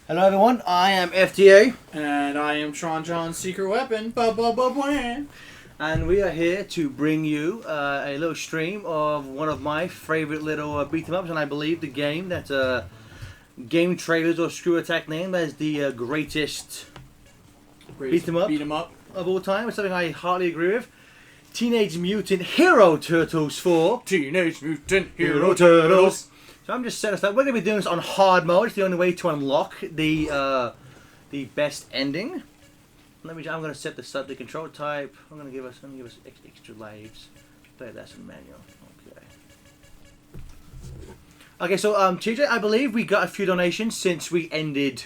Hello everyone, I am FTA. And I am Sean John's Secret Weapon. And we are here to bring you a little stream of one of my favourite little beat 'em ups, and I believe the game that Game Trailers or Screw Attack name as the greatest beat 'em up of all time. It's something I heartily agree with. Teenage Mutant Hero Turtles 4. Teenage Mutant Hero Turtles. So I'm just setting us up. We're going to be doing this on hard mode. It's the only way to unlock the best ending. I'm going to set the control type. I'm going to give us extra lives. There, that's in manual. Okay, so TJ, I believe we got a few donations since we ended.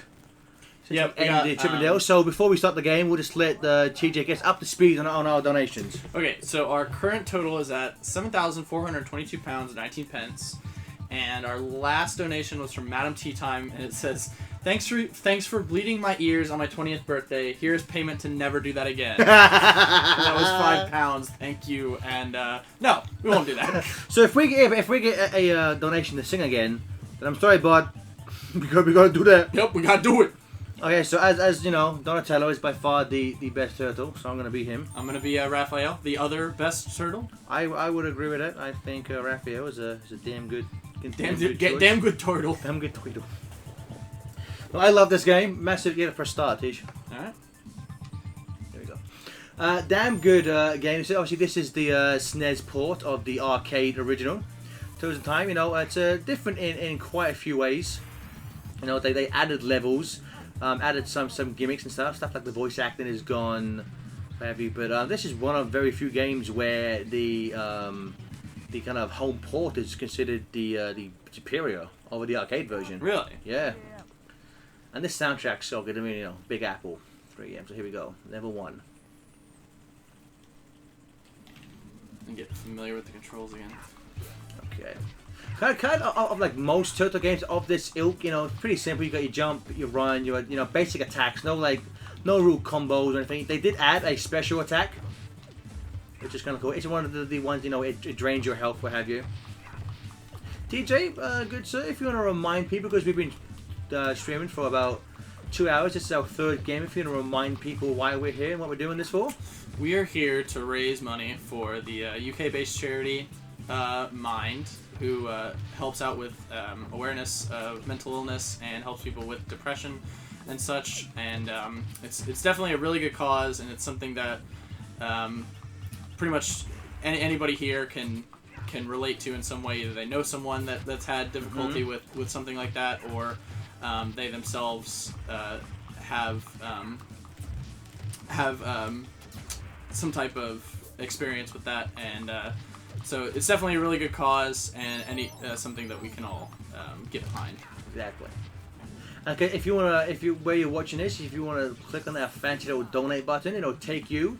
Chippendale. So before we start the game, we'll just let TJ get up to speed on our donations. Okay, so our current total is at £7,422 and 19 pence. And our last donation was from Madam Tea Time, and it says, Thanks for bleeding my ears on my 20th birthday. Here's payment to never do that again. That was £5. Thank you. And no, we won't do that. So if we get a donation to sing again, then I'm sorry, bud. we gotta do that. Yep, we gotta do it. Okay, so as you know, Donatello is by far the best turtle, so I'm gonna be him. I'm gonna be Raphael, the other best turtle. I would agree with that. I think Raphael is a damn good. Damn good turtle. Damn good turtle. Well, I love this game. Massive get it for a start, Tish. Alright. There we go. Damn good game. So obviously this is the SNES port of the arcade original. Turtles in Time, you know, it's different in quite a few ways. You know, they added levels, added some gimmicks and stuff like the voice acting is gone heavy, but this is one of very few games where the kind of home port is considered the superior over the arcade version. Really? Yeah. And this soundtrack's so good. I mean, you know, Big Apple, 3M. So here we go. Level 1. And get familiar with the controls again. Okay. Kind of like most turtle games of this ilk, you know, it's pretty simple. You got your jump, your run, your basic attacks. No real combos or anything. They did add a special attack, which is kind of cool. It's one of the ones, you know, it drains your health, what have you. TJ, good sir, if you want to remind people, because we've been streaming for about 2 hours, this is our third game, if you want to remind people why we're here and what we're doing this for. We are here to raise money for the UK-based charity Mind, who helps out with awareness of mental illness and helps people with depression and such. And it's definitely a really good cause, and it's something that pretty much anybody here can relate to in some way. Either they know someone that's had difficulty with something like that, or they themselves have some type of experience with that, and so it's definitely a really good cause and something that we can all get behind. Exactly. Okay, where you're watching this, if you want to click on that fancy little donate button, it'll take you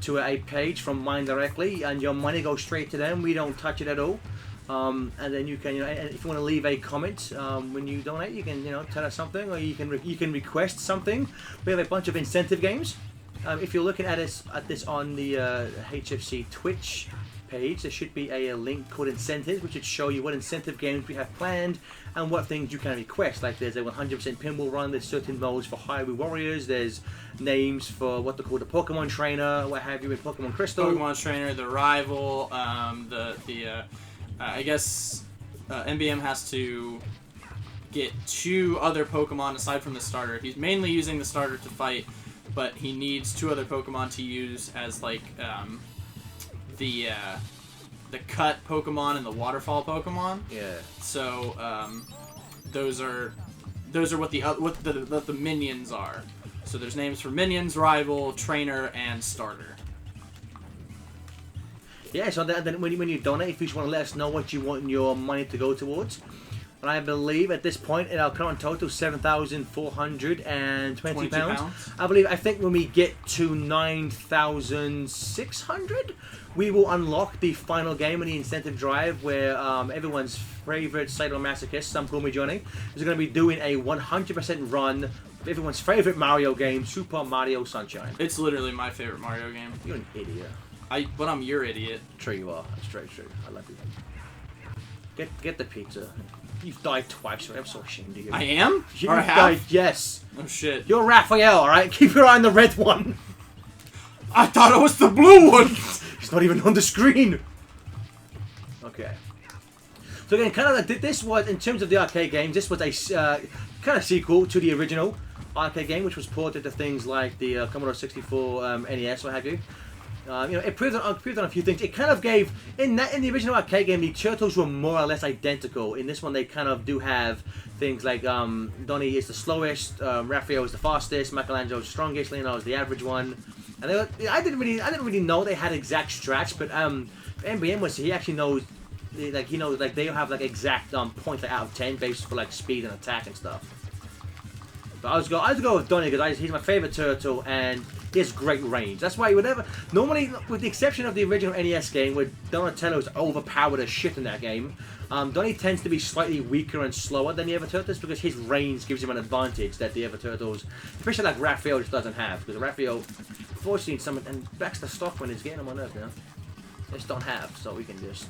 to a page from Mine directly, and your money goes straight to them. We don't touch it at all. And then you can, and if you want to leave a comment when you donate, you can, tell us something, or you can request something. We have a bunch of incentive games. If you're looking at this on the HFC Twitch page, there should be a link called Incentives, which should show you what incentive games we have planned and what things you can request. Like there's a 100% pinball run, there's certain modes for Hyrule Warriors, there's names for what they call the Pokemon Trainer, what have you, in Pokemon Crystal. Pokemon Trainer, the Rival, I guess MBM has to get 2 other Pokemon aside from the starter. He's mainly using the starter to fight, but he needs 2 other Pokemon to use as like the cut Pokemon and the waterfall Pokemon. Yeah. So those are what the minions are. So there's names for minions, rival, trainer, and starter. Yeah. So then when you donate, if you just want to let us know what you want your money to go towards. And I believe at this point in our current total, £7,420. I think when we get to 9,600, we will unlock the final game in the incentive drive, where everyone's favorite sadomasochist, Sam Kumi Johnny, is going to be doing a 100% run of everyone's favorite Mario game, Super Mario Sunshine. It's literally my favorite Mario game. You're an idiot. But I'm your idiot. True you are. That's true. I love you. Get the pizza. You've died twice, I'm so ashamed of you. I am? You've Or I have? died, yes. Oh shit. You're Raphael, alright? Keep your eye on the red one. I thought it was the blue one! It's not even on the screen. Okay. So again, kind of like this was, in terms of the arcade games, this was a kind of sequel to the original arcade game, which was ported to things like the Commodore 64 NES, what have you. You know, it proved on a few things. It kind of gave in the original arcade game, the turtles were more or less identical. In this one, they kind of do have things like Donnie is the slowest, Raphael is the fastest, Michelangelo is the strongest, Leonardo is the average one. And I didn't really know they had exact strats, but MBM was he actually knows. Like he knows, like they have like exact points like, out of 10 based for like speed and attack and stuff. But I was go with Donnie because he's my favorite turtle and he has great range. That's why you would never normally, with the exception of the original NES game where Donatello is overpowered as shit in that game. Donnie tends to be slightly weaker and slower than the other turtles because his range gives him an advantage that the other turtles, especially like Raphael, just doesn't have. Because Raphael, fortunately, and Baxter Stockman is getting him on Earth now. Just don't have, so we can just.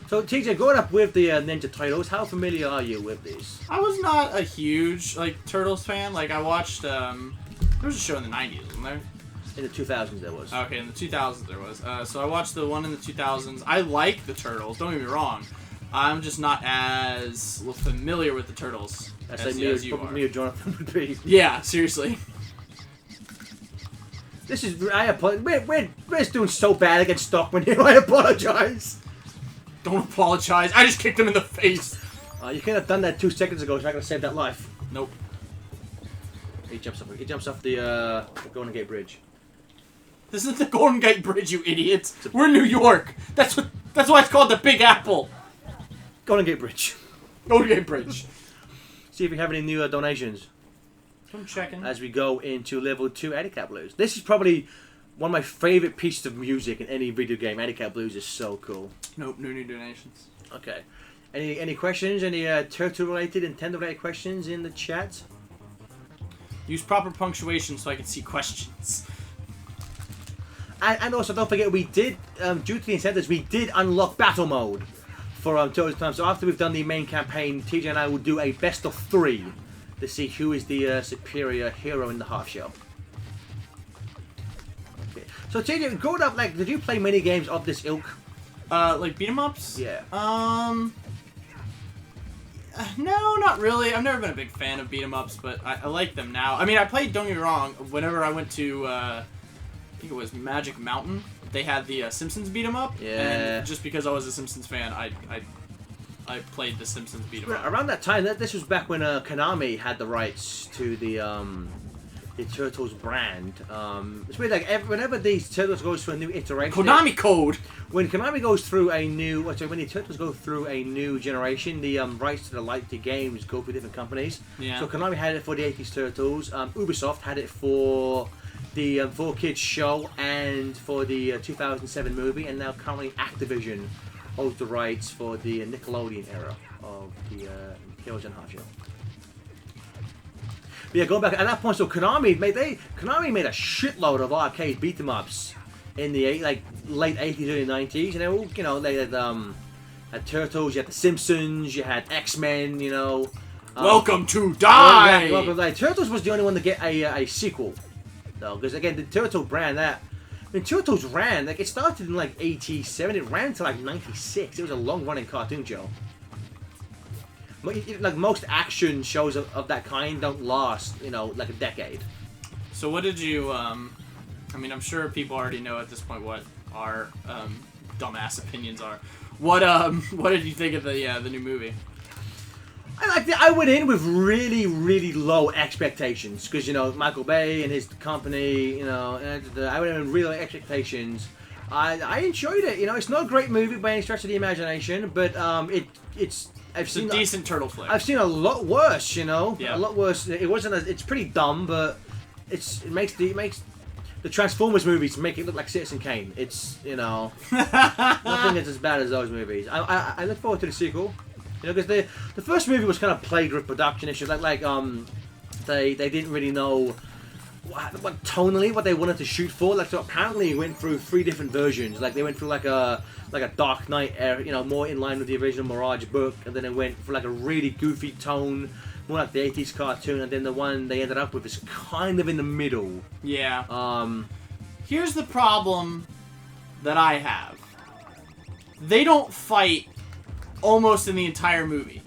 So, TJ, growing up with the Ninja Turtles, how familiar are you with these? I was not a huge, like, Turtles fan. Like, I watched, there was a show in the 90s, wasn't there? In the 2000s there was. Okay, in the 2000s there was. So I watched the one in the 2000s. I like the Turtles, don't get me wrong. I'm just not as familiar with the Turtles as you are. Me or Jonathan would be. Yeah, seriously. This is, we're doing so bad against Stockman here, I apologize. Don't apologize. I just kicked him in the face. You could have done that 2 seconds ago. So I could have saved that life. Nope. He jumps off the Golden Gate Bridge. This isn't the Golden Gate Bridge, you idiots. We're in New York. That's why it's called the Big Apple. Golden Gate Bridge. Golden Gate Bridge. See if we have any new donations. I'm checking. As we go into level 2 Eddie Cat Blues. This is probably one of my favorite pieces of music in any video game. Eddie Cat Blues is so cool. Nope, no new donations. Okay. Any questions? Any turtle-related, Nintendo-related questions in the chat? Use proper punctuation so I can see questions. And also, don't forget, we did, due to the incentives, we did unlock battle mode for Turtles Time. So after we've done the main campaign, TJ and I will do a best of 3 to see who is the superior hero in the half shell. Okay. So TJ, growing up, like, did you play many games of this ilk? Like beat 'em ups? Yeah. No, not really. I've never been a big fan of beat 'em ups, but I like them now. I mean, I played. Don't get me wrong. Whenever I went to, I think it was Magic Mountain, they had the Simpsons beat 'em up. Yeah. And just because I was a Simpsons fan, I played the Simpsons beat 'em up. Around that time, this was back when Konami had the rights to the Turtles brand. It's weird, like whenever these Turtles goes through a new iteration. Konami code. When Konami goes through a new, when the Turtles go through a new generation, the rights to the games go through different companies. Yeah. So Konami had it for the 80s Turtles. Ubisoft had it for the 4Kids show and for the 2007 movie, and now currently Activision holds the rights for the Nickelodeon era of the Heroes and Half Shell. But yeah, going back at that point, so Konami made a shitload of arcade beat 'em ups in the late 80s, early 90s, and they all, you know, they had Turtles, you had the Simpsons, you had X-Men, you know. Welcome to Die. Welcome to Die. Turtles was the only one to get a sequel, though, because again the Turtle brand Turtles ran, like, it started in like 87, it ran to like 96. It was a long running cartoon show. Like most action shows of that kind don't last, you know, like a decade. So what did you, I mean, I'm sure people already know at this point what our dumbass opinions are. What did you think of the new movie? I liked it. I went in with really, really low expectations because, you know, Michael Bay and his company, you know, I went in with really low expectations. I enjoyed it. You know, it's not a great movie by any stretch of the imagination, but it's a decent turtle flick. I've seen a lot worse. You know, yeah. A lot worse. It wasn't. It's pretty dumb, but it makes the Transformers movies make it look like Citizen Kane. It's, you know, nothing is as bad as those movies. I look forward to the sequel. You know, because the first movie was kind of plagued with production issues, like they didn't really know what tonally what they wanted to shoot for. Like, so apparently it went through 3 different versions. Like they went through like a Dark Knight era, you know, more in line with the original Mirage book, and then it went for like a really goofy tone, more like the 80s cartoon, and then the one they ended up with is kind of in the middle. Yeah. Here's the problem that I have. They don't fight almost in the entire movie.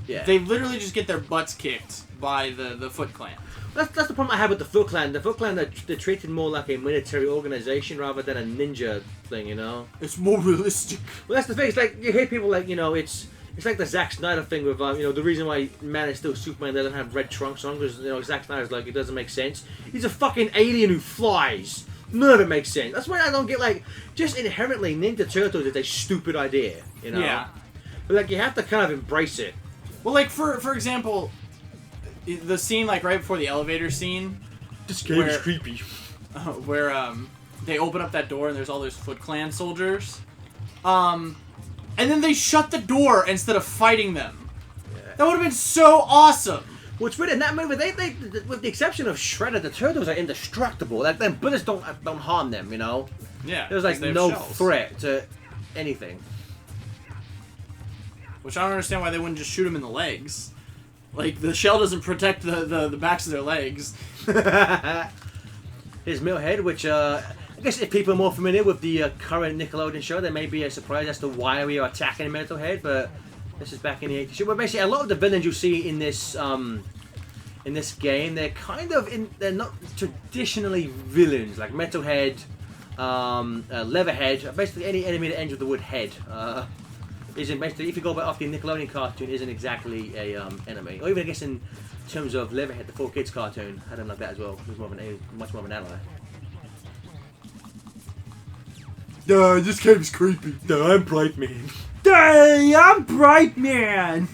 Yeah. They literally just get their butts kicked by the Foot Clan. That's the problem I have with the Foot Clan. The Foot Clan, they're treated more like a military organization rather than a ninja thing, you know? It's more realistic. Well, that's the thing. It's like, you hear people like, you know, it's like the Zack Snyder thing with, you know, the reason why Man is still Superman doesn't have red trunks on, because, you know, Zack Snyder's like, it doesn't make sense. He's a fucking alien who flies. None of it makes sense. That's why I don't get, like, just inherently Ninja Turtles is a stupid idea, you know? Yeah. But, like, you have to kind of embrace it. Well, like, for example, the scene, like, right before the elevator scene. This game is creepy. Where, they open up that door and there's all those Foot Clan soldiers. And then they shut the door instead of fighting them. Yeah. That would have been so awesome! What's weird in that movie, they with the exception of Shredder, the turtles are indestructible. Like, them bullets don't harm them, you know? Yeah. There's, like, no threat to anything. Which I don't understand why they wouldn't just shoot them in the legs. Like, the shell doesn't protect the backs of their legs. Here's Millhead, which, I guess if people are more familiar with the current Nickelodeon show, there may be a surprise as to why we are attacking Metalhead, but this is back in the 80s show. But basically, a lot of the villains you see in this game, they're kind of they're not traditionally villains, like Metalhead, Leatherhead, basically any enemy that ends with the word head. Isn't basically, if you go back off the Nickelodeon cartoon, isn't exactly a enemy. Or even I guess in terms of Leatherhead, the 4Kids cartoon, had him like that as well. He was much more of an ally. No, this game's creepy. No, I'm Brightman. Hey, I'm Brightman.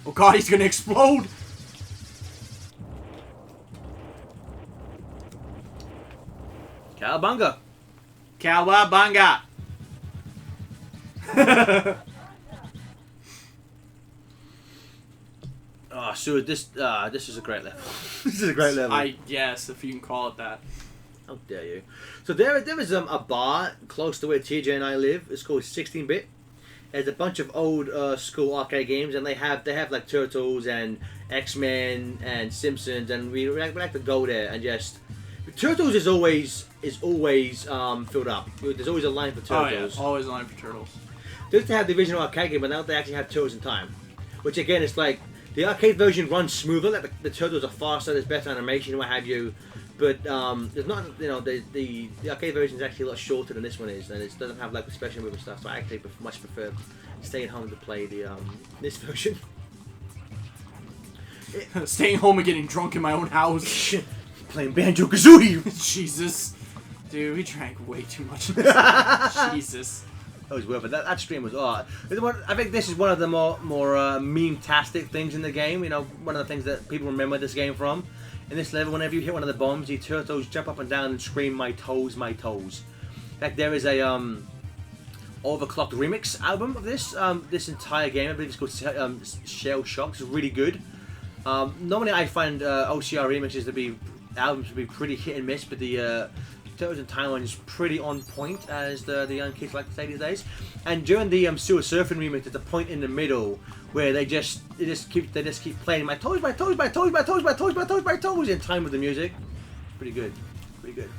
Oh god, he's gonna explode. Cowabunga. Cowabunga. Oh, so this is a great level. This is a great level. I guess, if you can call it that. How dare you? So there is a bar close to where TJ and I live. It's called 16-bit. There's a bunch of old school arcade games, and they have like Turtles and X-Men and Simpsons, and we like to go there and just. Turtles is always filled up. There's always a line for Turtles. Oh yeah, always a line for Turtles. They used to have the original arcade game, but now they actually have Turtles in Time, which again is like the arcade version runs smoother. Like the Turtles are faster, there's better animation, what have you. But there's not, you know, the arcade version is actually a lot shorter than this one is, and it doesn't have like the special move and stuff. So I actually much prefer staying home to play the this version. Staying home and getting drunk in my own house. Playing Banjo-Kazooie! Jesus. Dude, we drank way too much. Jesus. That was worth it. That stream was I think this is one of the more meme-tastic things in the game. You know, one of the things that people remember this game from. In this level, whenever you hit one of the bombs, the turtles jump up and down and scream, "My toes, my toes." In fact, there is a overclocked remix album of this entire game. I believe it's called Shell Shock. It's really good. Normally, I find OCR remixes albums to be pretty hit and miss, but the Turtles in Time one is pretty on point, as the young kids like to say these days. And during the Sewer Surfing remix, there's a point in the middle where they just keep playing "My toes, my toes, my toes, my toes, my toes, my toes, my toes" in time with the music. Pretty good, pretty good.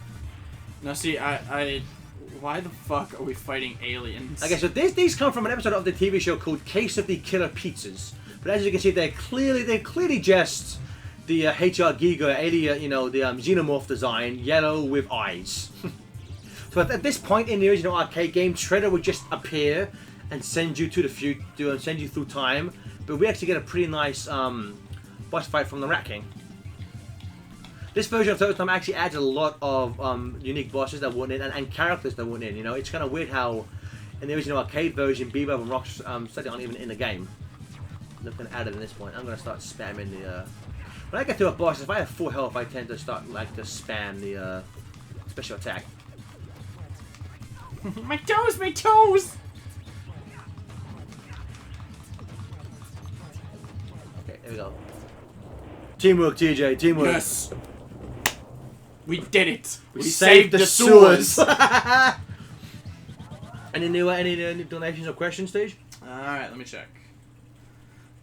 Now see, why the fuck are we fighting aliens? Okay, so these come from an episode of the TV show called Case of the Killer Pizzas. But as you can see, they're clearly just the HR Giga alien, you know, the xenomorph design, yellow with eyes. So at this point in the original arcade game, Shredder would just appear and send you to the future, and send you through time. But we actually get a pretty nice boss fight from the Rat King. This version of Turtles Time actually adds a lot of unique bosses that weren't in, and characters that weren't in. You know, it's kind of weird how in the original arcade version, Bebop and Rocksteady aren't even in the game. I'm going to add it at this point. I'm going to start spamming the. When I get to a boss, if I have full health, I tend to start to spam the special attack. My toes, my toes! Okay, there we go. Teamwork, TJ. Teamwork. Yes. We did it. We saved the sewers. Any new donations or questions, Steve? Alright, let me check.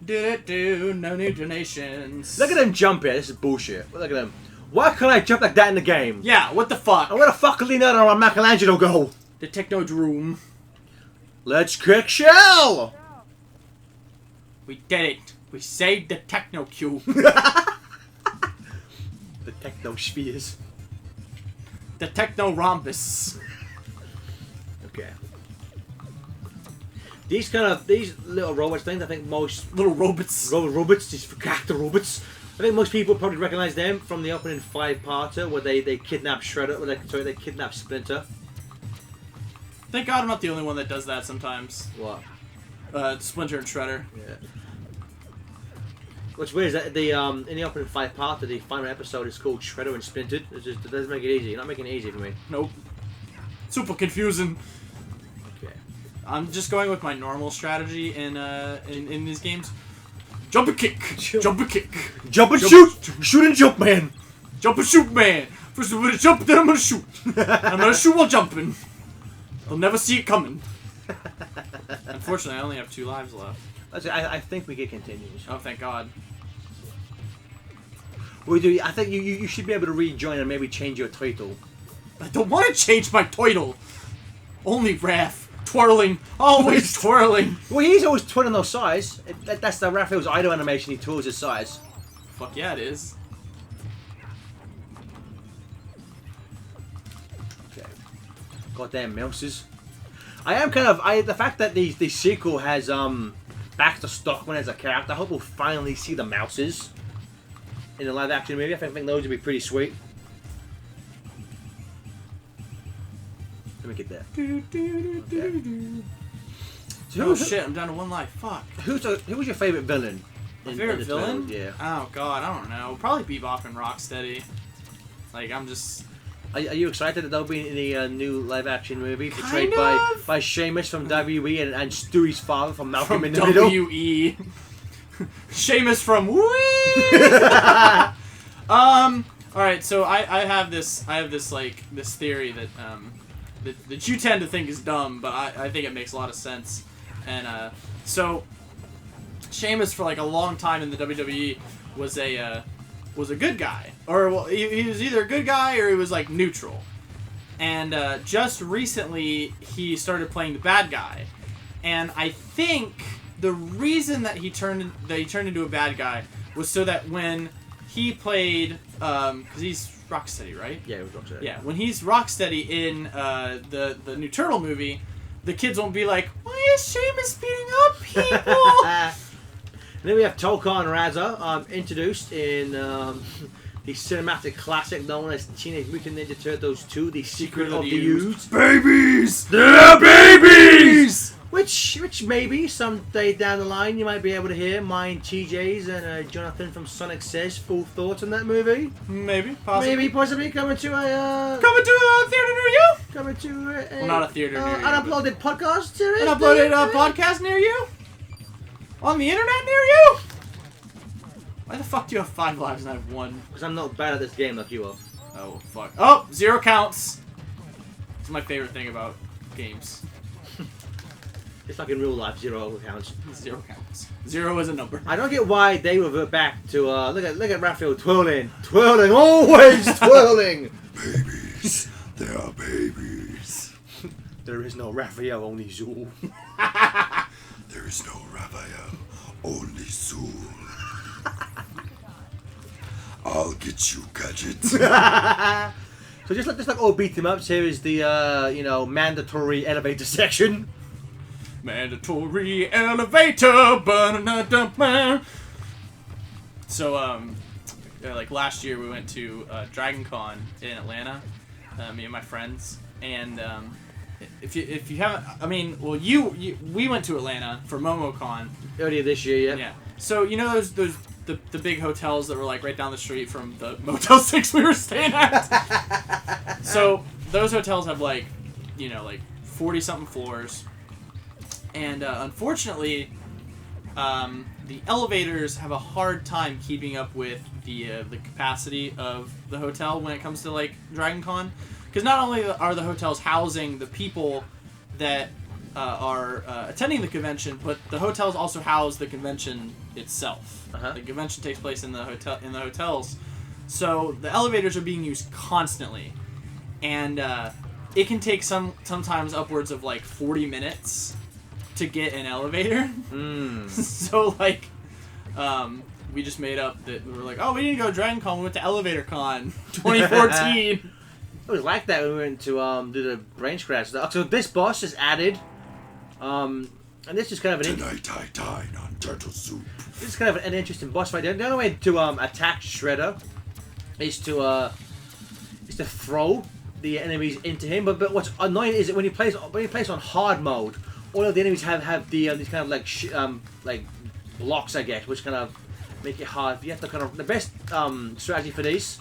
No new donations. Look at him jump here. This is bullshit. Look at him. Why can't I jump like that in the game? Yeah, what the fuck? And where the fuck did Leonardo or Michelangelo go? The Technodrome. Let's kick shell! We did it. We saved the Technocube. The Technospheres. The Technorhombus. Okay. These little robots things, I think most Little robots. robots, just forgot the robots. I think most people probably recognize them from the opening 5-parter where they kidnap Shredder, they kidnap Splinter. Thank God I'm not the only one that does that sometimes. What? Splinter and Shredder. Yeah. What's weird is that in the opening 5-parter, the final episode is called Shredder and Splintered. It doesn't make it easy. You're not making it easy for me. Nope. Super confusing. Okay. I'm just going with my normal strategy in these games. Jump and kick. Jump and kick. Jump and shoot! Shoot and jump, man! Jump and shoot, man. First I'm gonna jump, then I'm gonna shoot. I'm gonna shoot while jumping. I'll never see it coming. Unfortunately, I only have 2 lives left. I think we get continues. Oh, thank God. We do. I think you should be able to rejoin and maybe change your title. I don't want to change my title. Only Raph. Twirling. Always twirling. Well, he's always twirling those sides. That's the Raphael's idol animation. He twirls his sides. Fuck yeah, it is. Okay. Goddamn mouses. I am kind of the fact that the sequel has Baxter Stockman as a character. I hope we'll finally see the mouses in the live action movie. I think those would be pretty sweet. Let me get that. Okay. So Oh shit, I'm down to 1 life. Fuck. Who was your favorite villain? My favorite the villain? title? Yeah. Oh god, I don't know. Probably Bebop and Rocksteady. Like, I'm just... Are you excited that they'll be in the new live action movie portrayed Kind of. by Seamus from WE and Stewie's father from Malcolm From in the Middle? WE. Seamus from Wee! Alright, so I have this theory that that you tend to think is dumb, but I think it makes a lot of sense. And so Sheamus for like a long time in the WWE was a good guy, or well, he was either a good guy or he was like neutral. And just recently he started playing the bad guy, and I think the reason that he turned into a bad guy was so that when he played, because he's Rocksteady, right? Yeah, it was Rocksteady. Yeah, when he's Rocksteady in the new Turtle movie, the kids won't be like, "Why is Sheamus beating up people?" And then we have Tolkien Raza, introduced in the cinematic classic known as Teenage Mutant Ninja Turtles 2: The Secret of the Used. Babies! They're babies! Which maybe someday down the line you might be able to hear mine, TJ's, and Jonathan from Sonic Says full thoughts on that movie. Maybe, possibly. Maybe, possibly coming to a theater near you? coming to a Well, not a theater near you, an uploaded podcast series. An uploaded podcast near you? On the internet near you? Why the fuck do you have 5 lives and I have 1? Because I'm not bad at this game like you are. Oh, fuck. Oh, 0 counts. It's my favorite thing about games. It's like in real life, 0 counts. 0 counts. 0 is a number. I don't get why they revert back to look at Raphael twirling, always twirling. Babies, they are babies. There is no Raphael, only Zool. There is no Raphael, only Zool. I'll get you, Gadget. So just like all beat 'em ups, here is the mandatory elevator section. Mandatory elevator. So like last year we went to Dragon Con in Atlanta, me and my friends, and if you haven't, I mean, well we went to Atlanta for MomoCon Earlier this year, yeah. Yeah. So you know those the big hotels that were like right down the street from the Motel 6 we were staying at. So those hotels have like 40 something floors. And unfortunately, the elevators have a hard time keeping up with the capacity of the hotel when it comes to like Dragon Con, because not only are the hotels housing the people that are attending the convention, but the hotels also house the convention itself. The convention takes place in the hotels, so the elevators are being used constantly, and it can take sometimes upwards of like 40 minutes to get an elevator. So like, we just made up that we were like, oh, we need to go to Dragon Con. We went to Elevator Con 2014. It was like that when we went to do the brain scratch. So this boss is added, and this is kind of an Tonight I dine on turtle soup. this is kind of an interesting boss fight. The only way to attack Shredder is to throw the enemies into him. But what's annoying is that when he plays on hard mode, all of the enemies have the these kind of like blocks, I guess, which kind of make it hard. You have to kind of the best strategy for these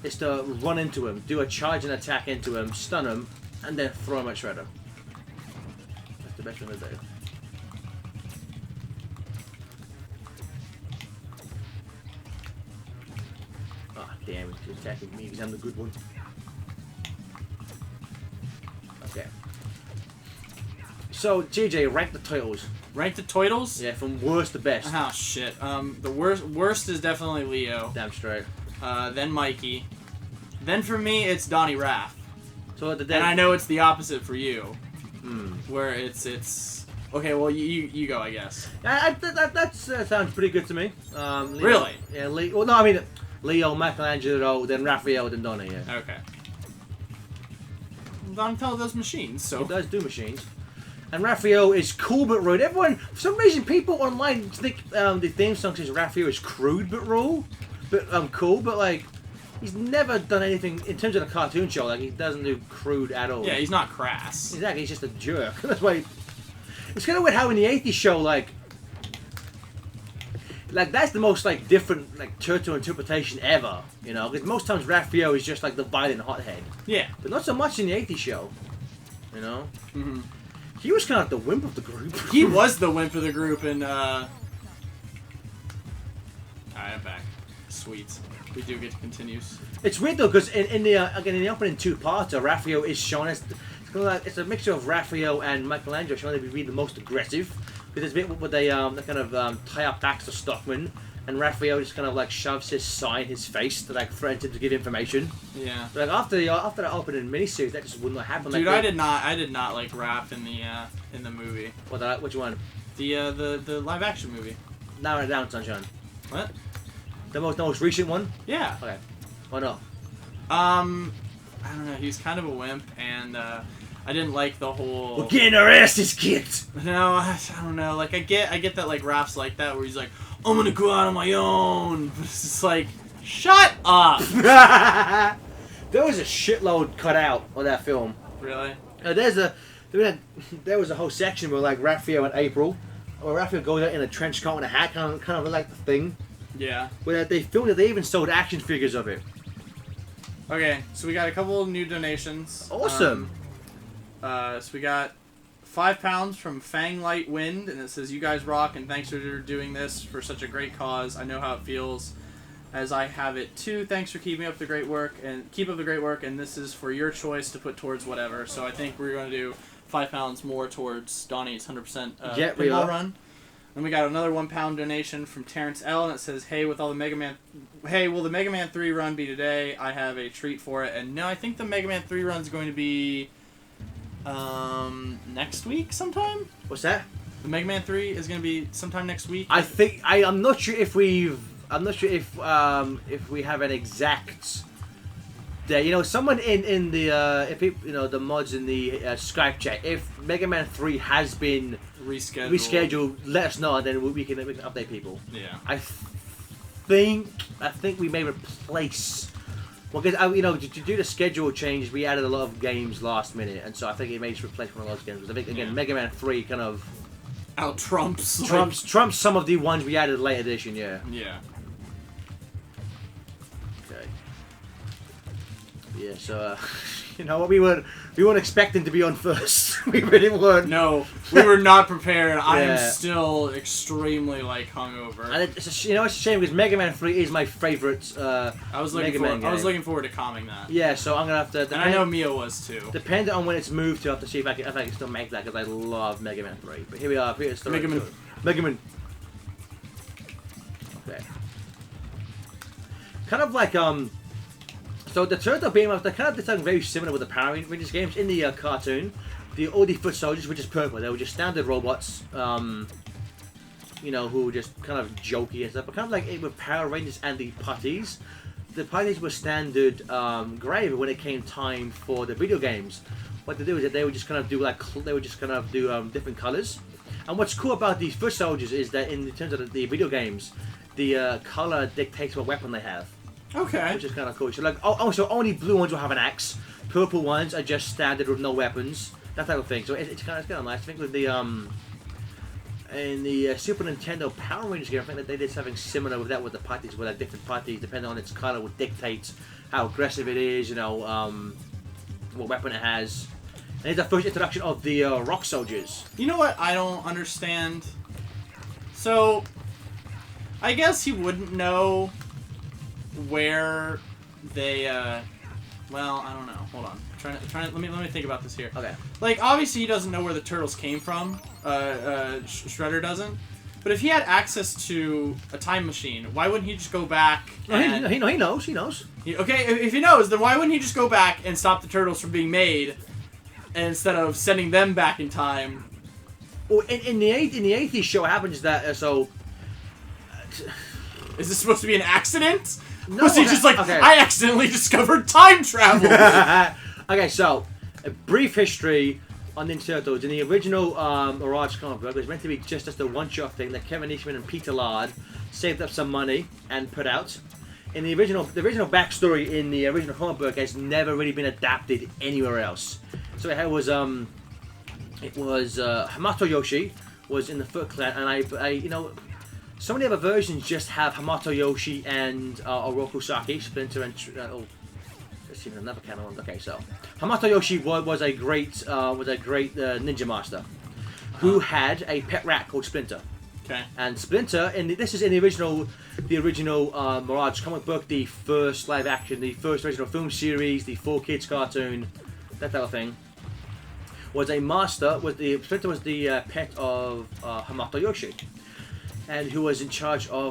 is to run into him, do a charge and attack into him, stun him, and then throw him at Shredder. That's the best thing to do. Ah, damn, he's attacking me because I'm the good one. Okay. So, JJ, rank the titles. Rank the titles? Yeah, from worst to best. Oh shit. The worst is definitely Leo. Damn straight. Then Mikey. Then for me, it's Donnie Raff. So And I know it's the opposite for you. Where it's okay. Well, you go, I guess. That sounds pretty good to me. Leo, Really? Yeah. Well, no, I mean Leo, Michelangelo, then Raphael, then Donnie. Yeah. Okay. Donatello does machines, so He does do machines. And Raphael is cool but rude. Everyone, for some reason, people online think the theme song says Raphael is crude but cool. But like, he's never done anything in terms of the cartoon show. Like, he doesn't do crude at all. yeah, he's not crass. Exactly. He's just a jerk. That's why. It's kind of weird how in the '80s show, like that's the most like different like turtle interpretation ever. You know, because most times Raphael is just like the violent hothead. Yeah. But not so much in the '80s show. You know. He was kind of the wimp of the group. He was the wimp of the group, and Alright, I'm back. Sweet. We do get to continue. It's weird though, because in the opening two-parter, Raphael is shown as it's a mixture of Raphael and Michelangelo showing to be the most aggressive. Because there's a bit where they kind of tie up Baxter Stockman, and Raphael just kind of like shoves his sign in his face to like threaten him to give information. Yeah. But like after the opening miniseries, that just wouldn't happen. Dude, like, I did not like Raph in the movie. Which one? The live action movie. Narrow it down, Sunshine. What? The most recent one? Yeah. Okay. Why not? I don't know. He's kind of a wimp, and I didn't like the whole. We're getting our asses kicked. No, I don't know. Like I get that like Raph's like that, where he's like, I'm gonna go out on my own. But it's just like, shut up. There was a shitload cut out of that film. Really? There was a whole section where like Raphael and April, or Raphael goes out in a trench coat and a hat, kind of like the Thing. Yeah. Where they filmed it, they even sold action figures of it. Okay, so we got a couple new donations. Awesome. So we got £5 from Fang Light Wind, and it says, "You guys rock, and thanks for doing this for such a great cause. I know how it feels, as I have it too. Thanks for keeping up the great work, and keep up the great work. And this is for your choice to put towards whatever." So I think we're going to do £5 more towards Donnie's 100% pinball run. Then we got another £1 donation from Terrence L, and it says, "Hey, will the Mega Man 3 run be today? I have a treat for it." And no, I think the Mega Man 3 run is going to be next week sometime. What's that? The Mega Man 3 is going to be sometime next week. I'm not sure if we have an exact day. You know, someone in the if it, you know, the mods in the Skype chat, if Mega Man 3 has been rescheduled, let us know, and then we can update people. Yeah. I think we may replace. Well, because you know, to do the schedule change, we added a lot of games last minute, and so I think it may just replace one of those games. Because I think again, Mega Man 3 kind of out trumps some of the ones we added late edition. Yeah. Yeah. Okay. Yeah. So You know, we weren't expecting to be on first. We really weren't. No, we were not prepared. I Yeah. am still extremely hungover. And it's a shame because Mega Man 3 is my favorite. I was looking Mega Man I was game. looking forward to calming that. Yeah, so I'm gonna have to. And I know Mia was too. Depending on when it's moved to, I have to see if I can still make that because I love Mega Man 3. But here we are. Here's Mega Man. Mega Man. Okay. Kind of like So the turtle beam ups, they kind of did something very similar with the Power Rangers games in the cartoon. All the foot soldiers were just purple. They were just standard robots. You know, who were just kind of jokey and stuff. But kind of like it with Power Rangers and the putties. The putties were standard grey, but when it came time for the video games, what they do is that they would just kind of do different colours. And what's cool about these foot soldiers is that in terms of the video games, the colour dictates what weapon they have. Okay. Which is kind of cool. So like, so only blue ones will have an axe. Purple ones are just standard with no weapons. That type of thing. So it's kind of nice. I think with the in the Super Nintendo Power Rangers game, I think that they did something similar with that with the putties, where like different putties, depending on its color, would dictate how aggressive it is. You know, what weapon it has. And it's the first introduction of the rock soldiers. You know what I don't understand? So, I guess he wouldn't know where they, well, I don't know. Hold on. Let me think about this here. Okay. Like, obviously he doesn't know where the turtles came from. Shredder doesn't. But if he had access to a time machine, why wouldn't he just go back and... He knows. He knows. Okay, if he knows, then why wouldn't he just go back and stop the turtles from being made, instead of sending them back in time? Well, in the 80s show, what happens is that, so... Is this supposed to be an accident? No, Was he just like, okay. I accidentally discovered time travel? Okay, so a brief history on Ninja Turtles. In the original Mirage comic book, it was meant to be just a one-shot thing that Kevin Eastman and Peter Lard saved up some money and put out. In the original backstory in the original comic book has never really been adapted anywhere else. So it was Hamato Yoshi was in the Foot Clan, and I you know. So many other versions just have Hamato Yoshi and Oroku Saki, Splinter, and let's see another kind of one. Okay, so Hamato Yoshi was a great ninja master who had a pet rat called Splinter. Okay. And Splinter, this is in the original Mirage comic book, the first live action, the first original film series, the 4Kids cartoon, that type of thing. Was a master. Splinter was the pet of Hamato Yoshi. And who was in charge who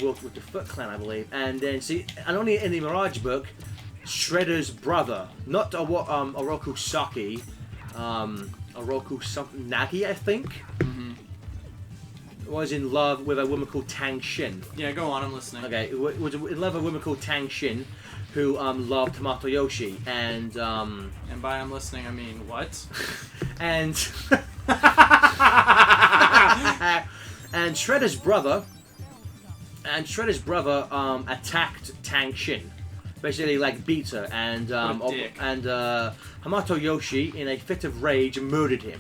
worked with the Foot Clan, I believe. And then and only in the Mirage book, Shredder's brother, not Oroku Saki, Oroku something Nagi, I think, was in love with a woman called Tang Shin. Yeah, go on, I'm listening. Okay, was in love with a woman called Tang Shin, who loved Hamato Yoshi, and by I'm listening, I mean what? and. And Shredder's brother attacked Tang Shin, basically like beat her, and Hamato Yoshi in a fit of rage murdered him.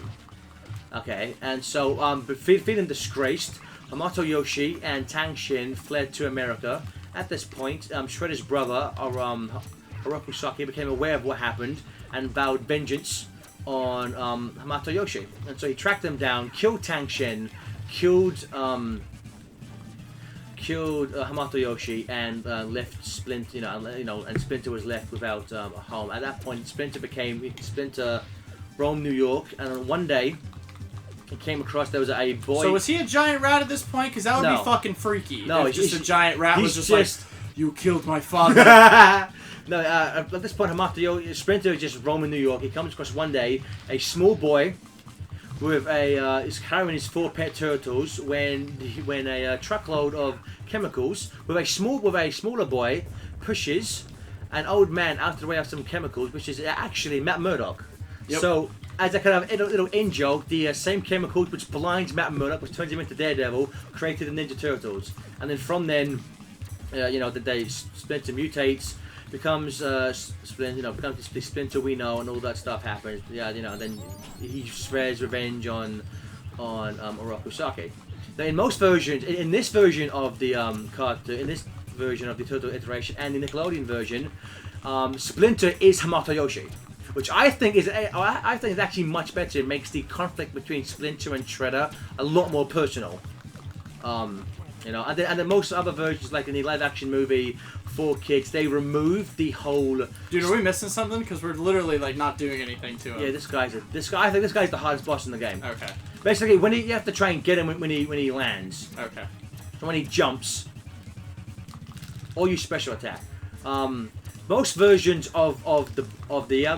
Okay, and so feeling disgraced, Hamato Yoshi and Tang Shin fled to America. At this point, Shredder's brother, Oroku Saki, became aware of what happened and vowed vengeance on Hamato Yoshi, and so he tracked them down, killed Tang Shin. Killed Hamato Yoshi and left Splinter, and Splinter was left without a home. At that point, Splinter roamed New York, and then one day he came across there was a boy. So was he a giant rat at this point? Because that would No. be fucking freaky. No, if just a giant rat was just like, you killed my father. No, at this point, Splinter is just roaming New York. He comes across one day a small boy with is carrying his 4 pet turtles when a truckload of chemicals with a smaller boy pushes an old man out of the way of some chemicals, which is actually Matt Murdock. Yep. So as a kind of little in joke, the same chemicals which blinds Matt Murdock, which turns him into Daredevil, created the Ninja Turtles, and then from then, Splinter mutates. Becomes becomes the Splinter we know, and all that stuff happens. Yeah, then he swears revenge on Oroku Saki. Now, in most versions, in this version of the cartoon, in this version of the Turtle iteration, and the Nickelodeon version, Splinter is Hamato Yoshi, which I think is actually much better. It makes the conflict between Splinter and Shredder a lot more personal. You know, and then most other versions, like in the live-action movie for kids, they remove the whole. Dude, are we missing something? Because we're literally like not doing anything to him. Yeah, this guy. I think this guy's the hardest boss in the game. Okay. Basically, you have to try and get him when he lands. Okay. So when he jumps, or use special attack. Most versions of the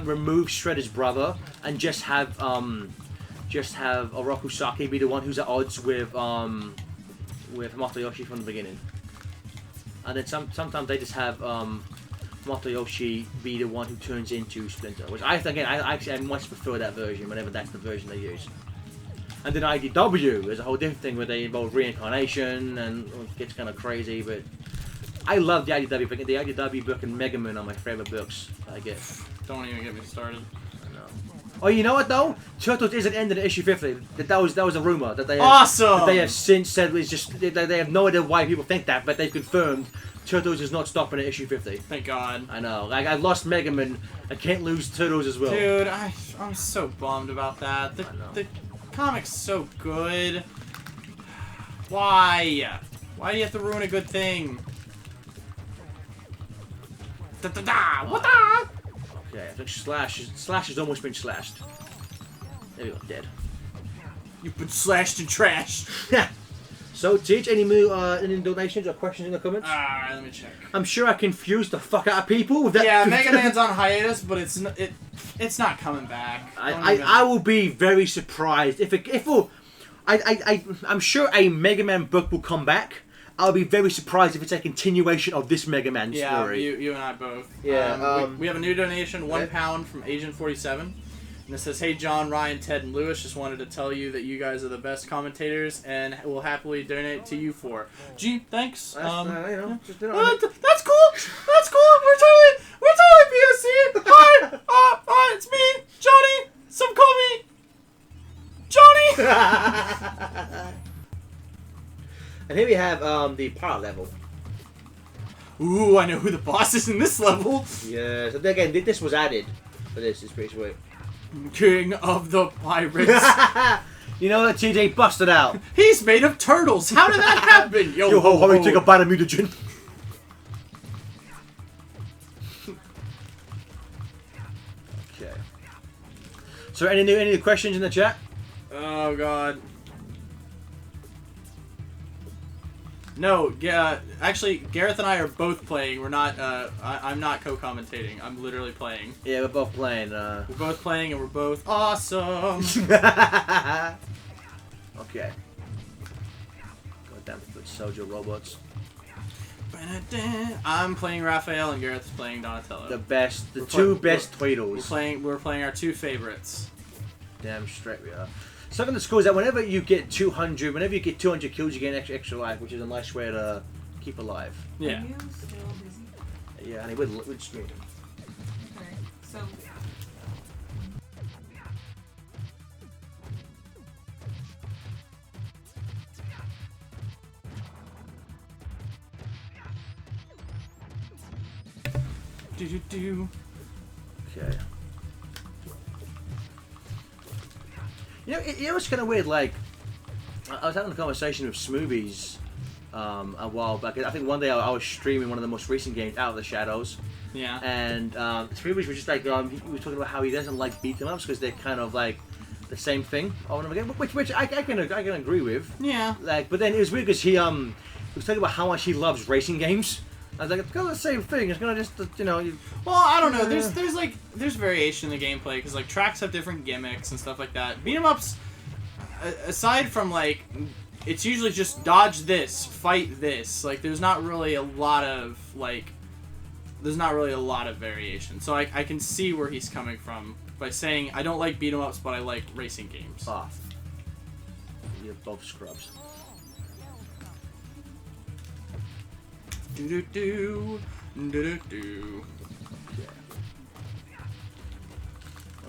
remove Shredder's brother and just have Orokusaki be the one who's at odds with Hamato Yoshi from the beginning. And then sometimes they just have Hamato Yoshi be the one who turns into Splinter, which I much prefer that version whenever that's the version they use. And then IDW is a whole different thing where they involve reincarnation and it gets kind of crazy, but I love the IDW book. The IDW book and Mega Man are my favorite books I get. Don't even get me started. I know. Oh, you know what though? Turtles isn't ending at issue 50. That was a rumor that they awesome. That they have since said it's just they have no idea why people think that, but they've confirmed Turtles is not stopping at issue 50. Thank God. I know. Like I lost Mega Man, I can't lose Turtles as well. Dude, I'm so bummed about that. The comic's so good. Why? Why do you have to ruin a good thing? What the? Okay, I think Slash has almost been slashed. There we go, dead. You've been slashed and trashed. So, Teach, any donations or questions in the comments? Alright, let me check. I'm sure I confused the fuck out of people with that. Yeah, Mega Man's on hiatus, but it's not coming back. I will be very surprised I'm sure a Mega Man book will come back. I'll be very surprised if it's a continuation of this Mega Man story. Yeah, you and I both. Yeah. We have a new donation, £1 from Agent 47. And it says, "Hey John, Ryan, Ted, and Lewis, just wanted to tell you that you guys are the best commentators and will happily donate to you for." Gee, thanks. Just do it. That's cool. That's cool. We're totally POC. Hi, it's me, Johnny. Some call me Johnny. And here we have the pilot level. Ooh, I know who the boss is in this level. Yeah, so again, this was added for this. It's pretty sweet. King of the Pirates. You know that TJ busted out. He's made of turtles. How did that happen? Yo ho, let me take a bite of mutagen. Okay. So any new questions in the chat? Oh God. No, actually, Gareth and I are both playing. We're not. I'm not co-commentating. I'm literally playing. Yeah, we're both playing. We're both playing, and we're both awesome. Okay. Goddamn Sojo robots. I'm playing Raphael, and Gareth is playing Donatello. The two best Tweedles. We're playing our two favorites. Damn straight we are. Something that's cool is that whenever you get 200 kills, you get an extra life, which is a nice way to keep alive. Yeah. Are you still busy? Yeah, and with streaming. Okay, so... Okay. You know, it's kind of weird. Like, I was having a conversation with Smoothies a while back. I think one day I was streaming one of the most recent games, Out of the Shadows. Yeah. And Smoothies was just like, he was talking about how he doesn't like beat 'em ups because they're kind of like the same thing over and over again, which I can agree with. Yeah. Like, but then it was weird because he was talking about how much he loves racing games. I was like, it's kind of the same thing. It's gonna just, you know. Well, I don't know. There's variation in the gameplay because like tracks have different gimmicks and stuff like that. Beat 'em ups, aside from like, it's usually just dodge this, fight this. Like, there's not really a lot of variation. So I can see where he's coming from by saying I don't like beat 'em ups, but I like racing games. Ah, you're both scrubs. Do.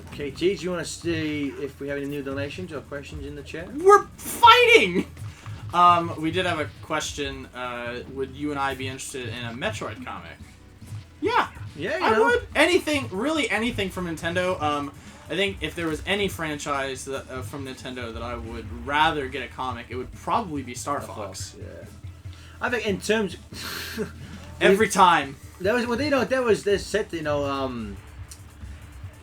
Okay, G, do you want to see if we have any new donations or questions in the chat? We're fighting! We did have a question. Would you and I be interested in a Metroid comic? Yeah, Yeah, you I know. would. Anything, really anything from Nintendo. I think if there was any franchise that, from Nintendo that I would rather get a comic, it would probably be Star Fox. Yeah. I think in terms... Every time. There was, well, you know, there was this set, you know,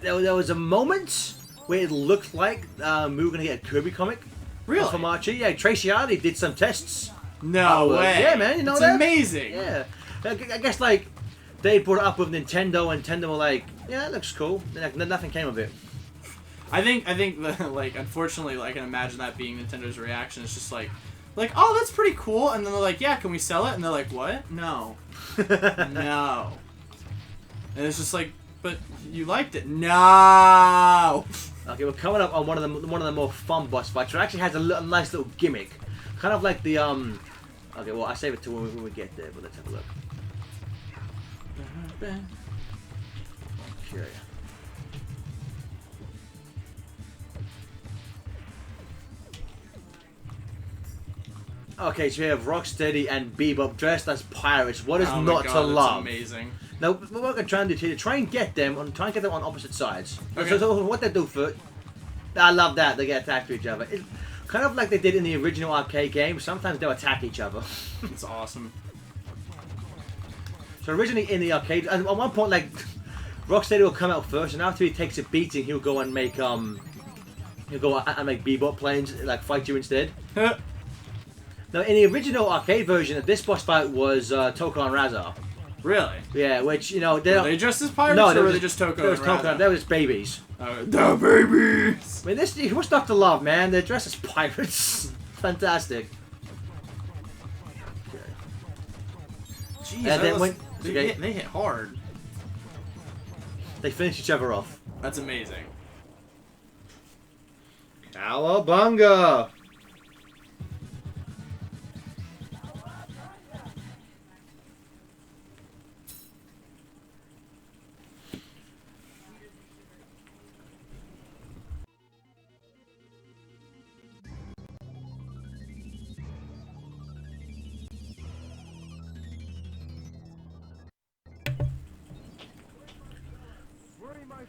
there was a moment where it looked like we were going to get a Kirby comic. Really? From Archie. Yeah, Tracy Hardy did some tests. No way. Yeah, man, you know it's that? amazing. Yeah. I guess, like, they brought it up with Nintendo, and Nintendo were like, yeah, it looks cool. Like, nothing came of it. I think the, like, unfortunately, I can imagine that being Nintendo's reaction. It's just like, oh, that's pretty cool. And then they're like, yeah, can we sell it? And they're like, what? No. No. And it's just like, but you liked it. No. Okay, we're coming up on one of the more fun boss fights. It actually has a nice little gimmick, kind of like the Okay, well, I save it to when we get there, but let's have a look. Okay. Okay, so we have Rocksteady and Bebop dressed as pirates. What is Oh my not God, to love? That's amazing. Now, what we're going to try and do here, try and get them on opposite sides. Okay. So what they do first, I love that, they get attacked to each other. It's kind of like they did in the original arcade game. Sometimes they'll attack each other. It's awesome. So originally in the arcade, and at one point, like, Rocksteady will come out first, and after he takes a beating, he'll go and make Bebop planes, like, fight you instead. Now, in the original arcade version, this boss fight was Toko and Razar. Really? Yeah, which, you know, Were they dressed as pirates, or were they just Toko and Razar? They were just babies. The babies! I mean, what's not to love, man? They're dressed as pirates. Fantastic. Okay. Jeez, And then when they hit hard. they finish each other off. That's amazing. Cowabunga!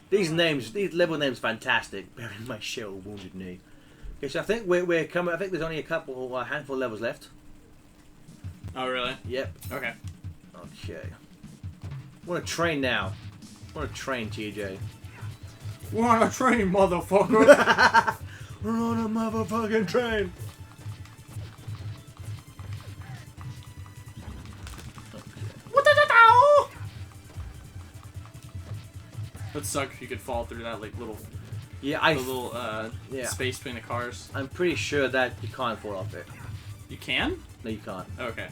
These level names, fantastic. Burying my shell, wounded knee. Okay, so I think we're coming. I think there's only a handful of levels left. Oh, really? Yep. Okay. Okay. Want to train now? Want to train, TJ? Wanna train, motherfucker? We're on a motherfucking train. That'd suck if you could fall through that, like, little, Yeah, the little yeah. space between the cars. I'm pretty sure that you can't fall off it. You can? No, you can't. Okay.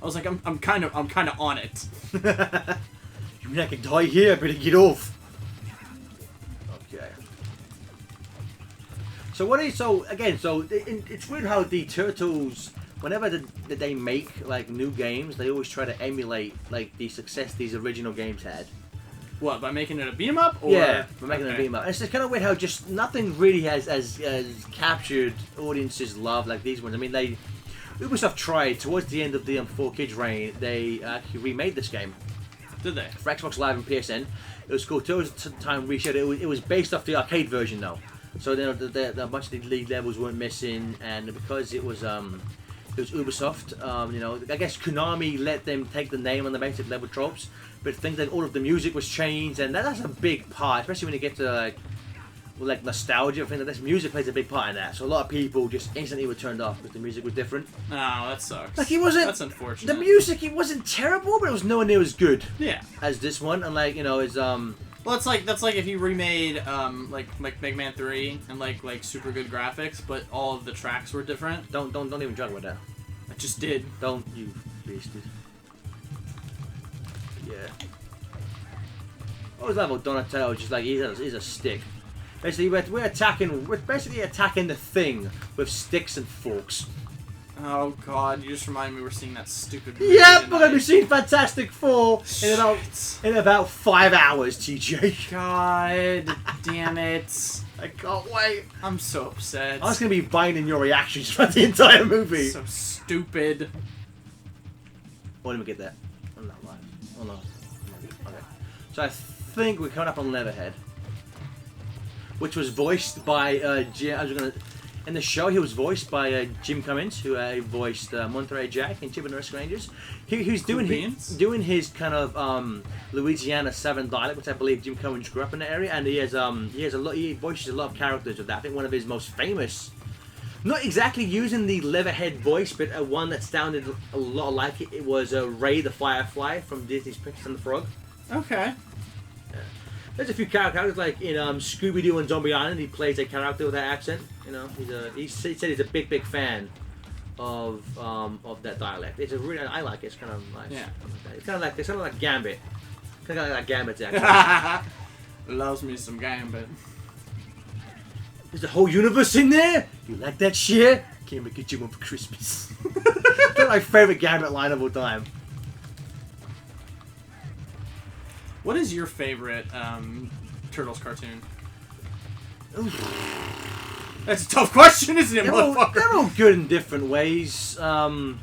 I was like, I'm kind of on it. You mean I can die here? I better get off. Okay. So it's weird how the Turtles, whenever they make like new games, they always try to emulate like the success these original games had. What, by making it a beat 'em up? Or? Yeah, by making it a beat 'em up. And it's just kind of weird how just nothing really has captured audiences' love like these ones. I mean, Ubisoft tried towards the end of the 4Kids reign. They actually remade this game. Did they? For Xbox Live and PSN. It was called Turtles Time Reshoot. It was based off the arcade version though, so the bunch of the lead levels weren't missing, and because it was Ubisoft, you know, I guess Konami let them take the name on the basic level tropes, but things like all of the music was changed, and that's a big part, especially when you get to like nostalgia. I think that this music plays a big part in that. So a lot of people just instantly were turned off because the music was different. No, that sucks. Like, it wasn't. That's unfortunate. The music, it wasn't terrible, but it was nowhere near as good. Yeah. As this one, and like, you know, is Well, that's like if you remade like Mega Man 3 and like super good graphics, but all of the tracks were different. Don't even joke with that. I just did. Don't you beasted. Yeah. I always love how Donatello just like he's a stick. Basically, we're basically attacking the thing with sticks and forks. Oh God! You just reminded me we're seeing that stupid movie Yep, we're tonight. gonna be seeing Fantastic Four in about 5 hours, TJ. God damn it! I can't wait. I'm so upset. I'm just gonna be binding your reactions throughout the entire movie. So stupid. Oh, let me get that. I'm not lying. Oh no. Okay. So I think we're coming up on Leatherhead, which was voiced by Jim. In the show, he was voiced by Jim Cummins, who voiced Monterey Jack in Chip and the Rescue Rangers. He was doing his kind of Louisiana Southern dialect, which I believe Jim Cummins grew up in the area, and he voices a lot of characters of that. I think one of his most famous, not exactly using the Leatherhead voice, but one that sounded a lot like it was Ray the Firefly from Disney's Princess and the Frog. Okay. There's a few characters like in Scooby-Doo and Zombie Island. He plays a character with that accent. You know, he said he's a big fan of that dialect. It's a really, I like it. It's kind of nice. Yeah. It's kind of like Gambit. Kind of like Gambit's accent. Loves me some Gambit. There's a whole universe in there. You like that shit? Can't wait to get you one for Christmas. That's my favorite Gambit line of all time. What is your favorite Turtles cartoon? That's a tough question, isn't it, motherfucker? They're all good in different ways. Didn't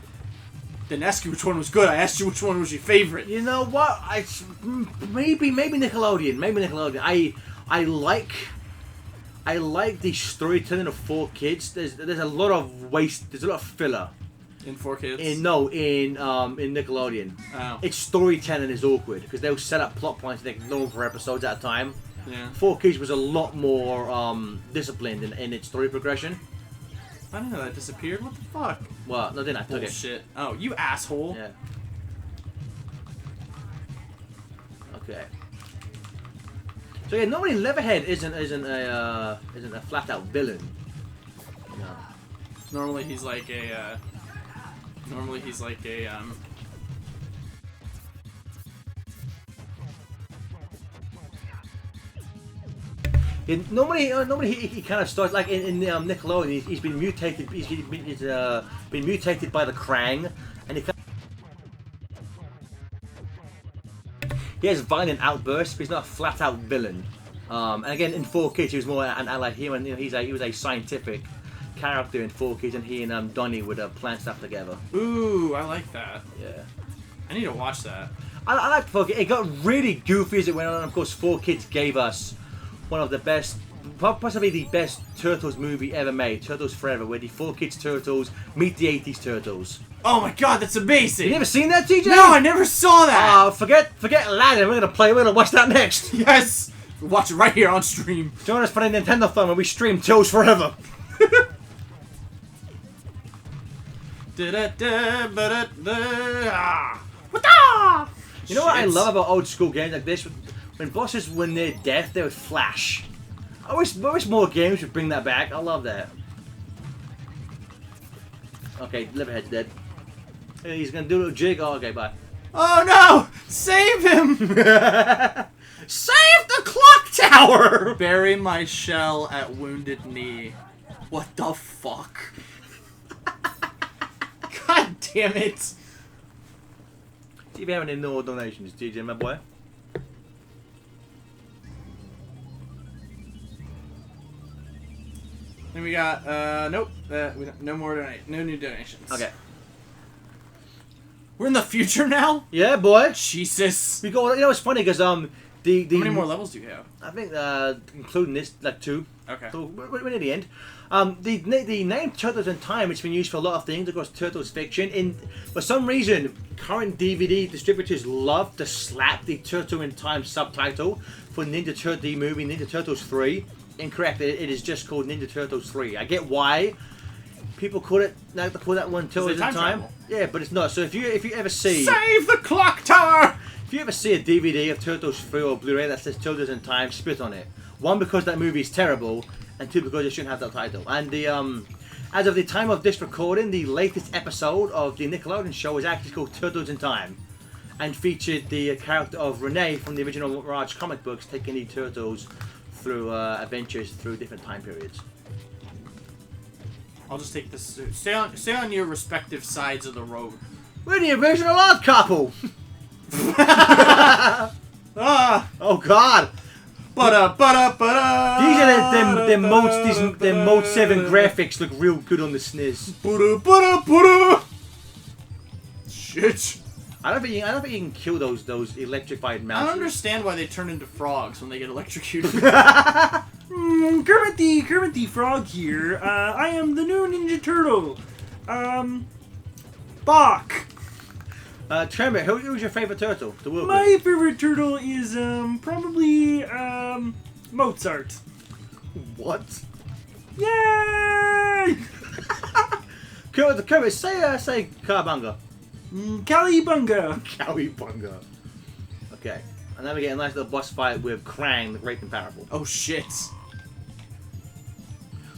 ask you which one was good. I asked you which one was your favorite. You know what? Maybe Nickelodeon. Maybe Nickelodeon. I like the storytelling of 4Kids. There's a lot of waste. There's a lot of filler. In 4Kids? In Nickelodeon. Oh. Its storytelling is awkward because they'll set up plot points and they can go for episodes at a time. Yeah. 4Kids was a lot more disciplined in its story progression. I didn't know that disappeared. What the fuck? Well, no, didn't I? Took it. Bullshit. Oh, you asshole. Yeah. Okay. So yeah, normally Leatherhead isn't a flat out villain. No. Normally he's like a Yeah, normally he kind of starts like in Nickelodeon. He's been mutated. He's been mutated by the Krang, and he has violent outbursts, but he's not a flat out villain. And again, in 4Kids, he was more an ally here, and he was a scientific character in 4Kids, and he and Donnie would plan stuff together. Ooh, I like that. Yeah. I need to watch that. I like 4Kids. It got really goofy as it went on, and of course 4Kids gave us one of the best, possibly the best Turtles movie ever made, Turtles Forever, where the 4Kids Turtles meet the 80s Turtles. Oh my god, that's amazing! You never seen that, TJ? No, I never saw that! Forget Aladdin, we're gonna watch that next. Yes! We'll watch it right here on stream. Join us for the Nintendothon when we stream Turtles Forever. You know what I love about old school games like this? When bosses win their death, they would flash. I wish more games would bring that back. I love that. Okay, Leatherhead's dead. He's gonna do a little jig. Oh, okay, bye. Oh no! Save him! Save the clock tower! Bury my shell at Wounded Knee. What the fuck? God damn it! See if you have any more donations, TJ, my boy. And we got, nope, no new donations. Okay. We're in the future now? Yeah, boy. Jesus. We go. You know, it's funny because How many more levels do you have? I think including this, like 2. Okay. So we're near the end. The name Turtles in Time, it's been used for a lot of things, of course, Turtles fiction. For some reason, current DVD distributors love to slap the Turtle in Time subtitle for the movie Ninja Turtles 3. Incorrect. It is just called Ninja Turtles 3. I get why people call that one Turtles in Time. Travel. Yeah, but it's not. So if you ever see Save the clock tower! If you ever see a DVD of Turtles 3 or Blu-ray that says Turtles in Time, spit on it. 1, because that movie is terrible, and 2, because it shouldn't have that title. And as of the time of this recording, the latest episode of the Nickelodeon show is actually called Turtles in Time, and featured the character of Renee from the original Mirage comic books, taking the Turtles through adventures through different time periods. I'll just take this. Stay on your respective sides of the road. We're the original Odd Couple. Oh God! These are them Mode 7 graphics look real good on the SNES. Shit. I don't think you can kill those electrified I mounts. don't understand why they turn into frogs when they get electrocuted. Kermit the Frog here. I am the new Ninja Turtle. Bach. Tremor, who's your favorite turtle to work My favorite turtle is probably Mozart. with? What? Yay! Kermit, say Cowabunga. Cowabunga. Cowabunga. Okay. And then we get a nice little boss fight with Krang, the Great and Powerful. Oh shit.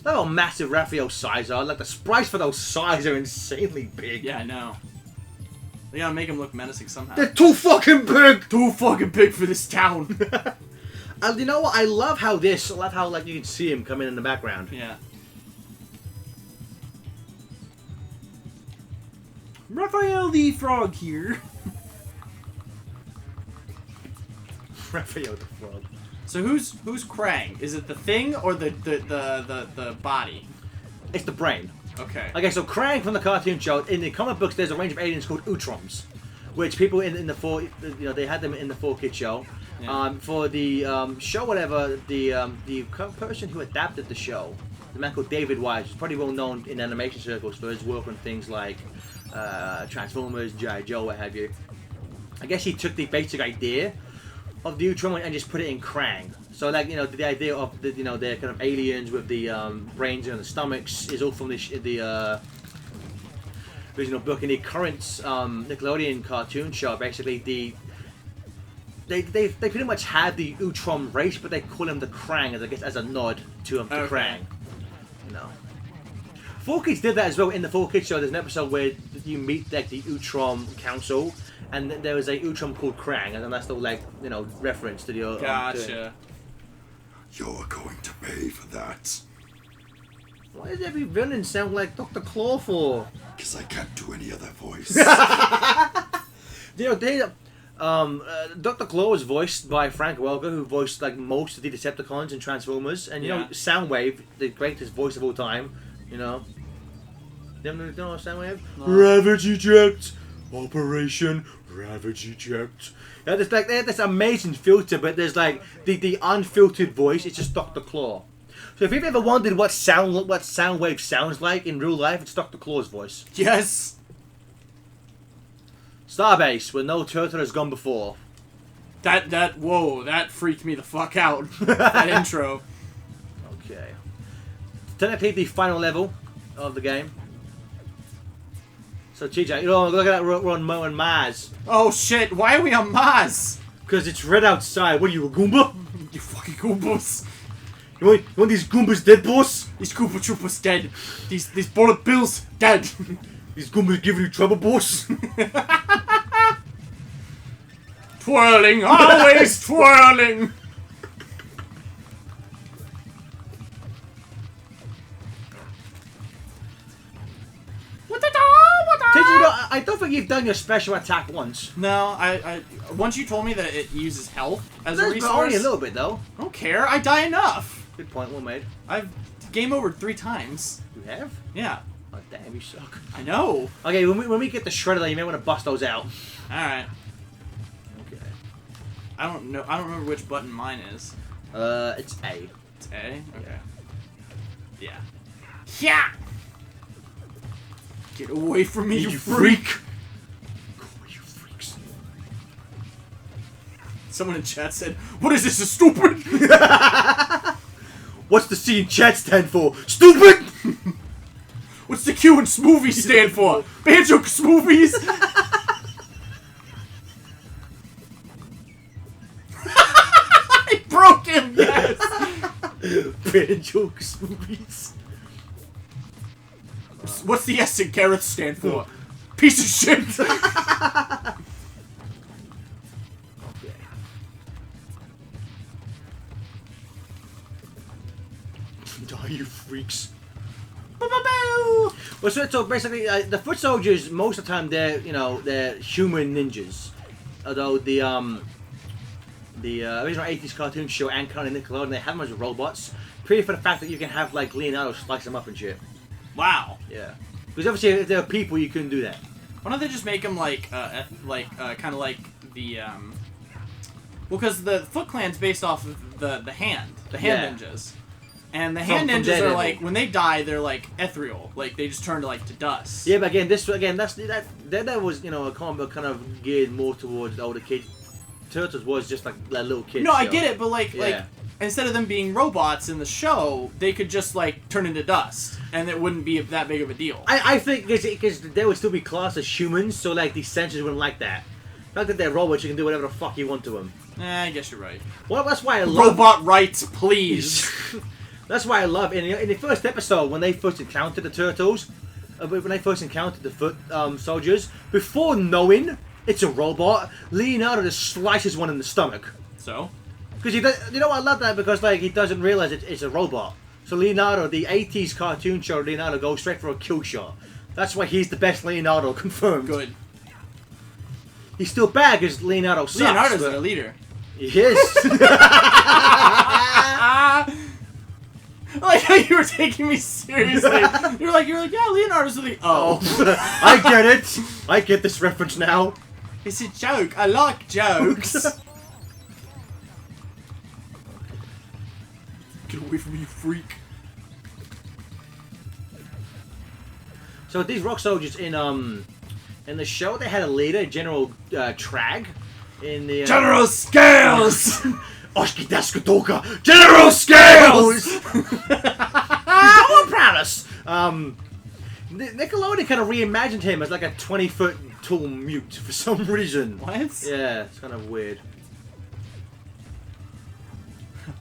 Look how massive Raphael's size are. Like, the sprites for those size are insanely big. Yeah, I know. They gotta make him look menacing somehow. They're too fucking big! Too fucking big for this town. And you know what? I love how like you can see him come in the background. Yeah. Raphael the Frog here. Raphael the Frog. So who's Krang? Is it the thing or the body? It's the brain. Okay. Okay, so Krang from the cartoon show, in the comic books, there's a range of aliens called Utroms, which people in the they had them in the 4-Kid show. Yeah. For the show, whatever, the person who adapted the show, the man called David Wise, is pretty well known in animation circles for his work on things like Transformers, G.I. Joe, what have you. I guess he took the basic idea of the Utrom and just put it in Krang. So, like, you know, the idea of the, they're kind of aliens with the brains and the stomachs is all from the original book. In the current Nickelodeon cartoon show, basically they pretty much had the Utrom race, but they call them the Krang, as I guess as a nod to Krang. You know. 4Kids did that as well. In the 4Kids show, there's an episode where you meet like the Utrom Council, and there was a Utrom called Krang, and then that's the reference to the. Gotcha. You're going to pay for that. Why does every villain sound like Dr. Claw for? Because I can't do any other voice. Dr. Claw was voiced by Frank Welker, who voiced like most of the Decepticons and Transformers, and Soundwave, the greatest voice of all time. You know. You know Soundwave? No. Ravage Eject! Operation Ravage Eject. Yeah, there's like they have this amazing filter, but there's like the unfiltered voice. It's just Dr. Claw. So if you've ever wondered what Soundwave sounds like in real life, it's Dr. Claw's voice. Yes. Starbase, where no turtle has gone before. Whoa, that freaked me the fuck out. That intro. Okay. Technically the final level of the game. So TJ, look at that, we're on Mars. Oh shit, why are we on Mars? Because it's red outside. What are you, a Goomba? You fucking Goombas. You want these Goombas dead, boss? These Goomba Troopers dead. These bullet bills dead. These Goombas giving you trouble, boss? Twirling, always twirling. TJ, I don't think you've done your special attack once. No, I once you told me that it uses health as a That's resource. only a little bit, though. I don't care. I die enough. Good point, well made. I've game over 3 times. You have? Yeah. Oh, damn, you suck. I know. Okay, when we get the Shredder, you may want to bust those out. All right. Okay. I don't know. I don't remember which button mine is. It's A. It's A. Okay. Yeah. Yeah. Get away from me, you freak! Go away, you freaks. Someone in chat said, "What is this? Is stupid?" What's the C in chat stand for? Stupid! What's the Q in smoothie stand for? Banjo smoothies. I broke him. Yes. Banjo smoothies. What's the S in carrots stand for? Piece of shit. Okay. Die, you freaks. Well, so basically, the foot soldiers, most of the time, they're human ninjas. Although the original 80s cartoon show and current Nickelodeon, they have them as robots. Pretty for the fact that you can have like Leonardo slice them up and shit. Wow. Yeah. Because obviously, if there are people, you couldn't do that. Why don't they just make them like, kind of like the, well, because the Foot Clan's based off of the hand ninjas. And the hand ninjas are like, when they die, they're like ethereal. Like, they just turn to like to dust. Yeah, but again, that was, you know, a combo kind of geared more towards the older kids. Turtles was just like a little kid. No, I get it, but like instead of them being robots in the show, they could just like turn into dust, and it wouldn't be that big of a deal. I think because they would still be classed as humans, so like these sensors wouldn't like that. Not that they're robots, you can do whatever the fuck you want to them. I guess you're right. Well, that's why I love Robot rights, please. That's why I love in the first episode when they first encountered the turtles, when they first encountered the foot soldiers, before knowing it's a robot, Leonardo just slices one in the stomach. So? Because you know I love that because like he doesn't realize it's a robot. So Leonardo, the 80s cartoon show, Leonardo goes straight for a kill shot. That's why he's the best Leonardo, confirmed. Good. He's still bad because Leonardo sucks. Leonardo's their leader. He is. Like how you were taking me seriously. You're like, yeah, Leonardo's the leader. Oh. I get it. I get this reference now. It's a joke. I like jokes. Get away from me, you freak. So these rock soldiers in the show, they had a leader, General Trag. In the General Scales. Oshki Daskotoka, General Scales. Don't promise. Nickelodeon kind of reimagined him as like a 20-foot tall mute for some reason. What? Yeah, it's kind of weird.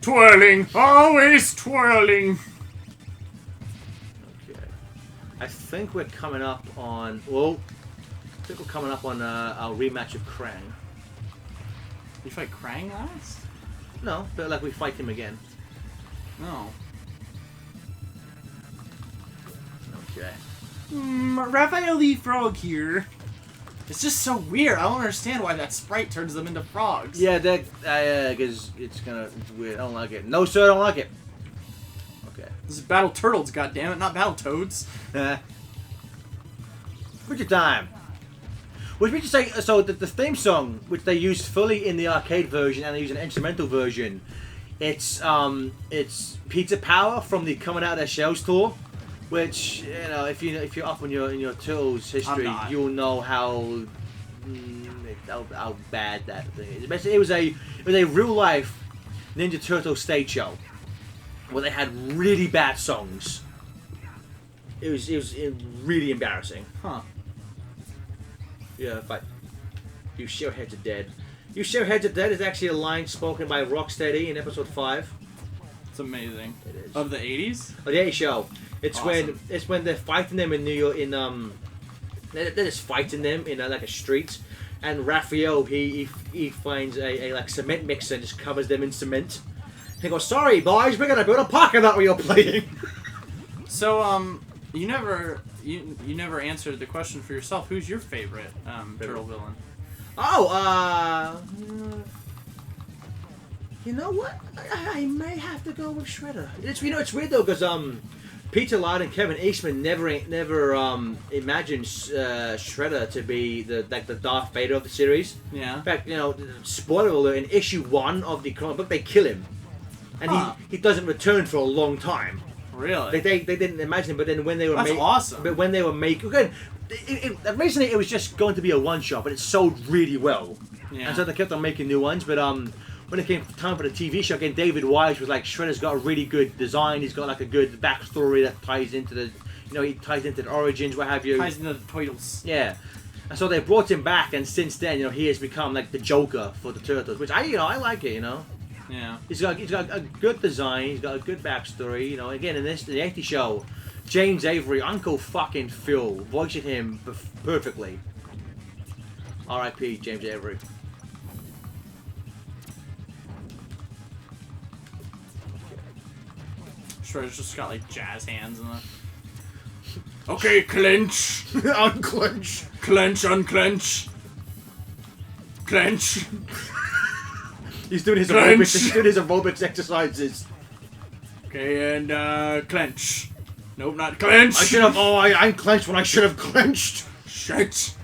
Twirling, always twirling. Okay. I think we're coming up on. Well, I think we're coming up on our rematch of Krang. You fight Krang last? No, but like we fight him again. No. Okay. Raphael the Frog here. It's just so weird. I don't understand why that sprite turns them into frogs. Yeah, that because it's weird. I don't like it. No, sir, I don't like it. Okay. This is Battle Turtles, goddammit, not Battle Toads. What's your time? Which we just say, so the theme song, which they used fully in the arcade version and they use an instrumental version, it's Pizza Power from the Coming Out of Their Shells tour, which, you know, if you're up in your Turtles history, you'll know how bad that thing is. Basically, it was a real life Ninja Turtle stage show where they had really bad songs. It was really embarrassing. Huh. Yeah, but you show heads are dead. You show heads are dead is actually a line spoken by Rocksteady in episode 5. It's amazing. It is. Of the 80s? Oh, the 80s show. It's awesome. when they're fighting them in New York they're just fighting them in like a street, and Raphael he finds a like cement mixer and just covers them in cement. He goes, "Sorry boys, we're gonna build a parking lot where you're playing." So you never answered the question for yourself. Who's your favorite turtle villain? Oh, you know what? I may have to go with Shredder. It's it's weird though because Peter Laird and Kevin Eastman never imagined Shredder to be the Darth Vader of the series. Yeah. In fact, spoiler alert: in issue 1 of the comic book, they kill him, and he doesn't return for a long time. Really? They didn't imagine it, but then when they were That's awesome. But when they were making again, originally it was just going to be a one shot, but it sold really well. Yeah. And so they kept on making new ones. But when it came time for the TV show, again, David Wise was like, Shredder's got a really good design. He's got like a good backstory that ties into the, he ties into the origins, what have you. Ties into the titles. Yeah. And so they brought him back, and since then, he has become like the Joker for the Turtles, which I like it, Yeah. He's got a good design. He's got a good backstory. Again in the 80s show, James Avery, Uncle fucking Phil, voicing him perfectly. R.I.P. James Avery. Shredder's just got like jazz hands in the. Okay, clench. Unclench. Clench, unclench. Clench. He's doing his Clench. aerobics. He's doing his aerobics exercises. Okay, and clench. Nope, not clench. I should have. Oh, I unclenched when I should have clenched. Shit.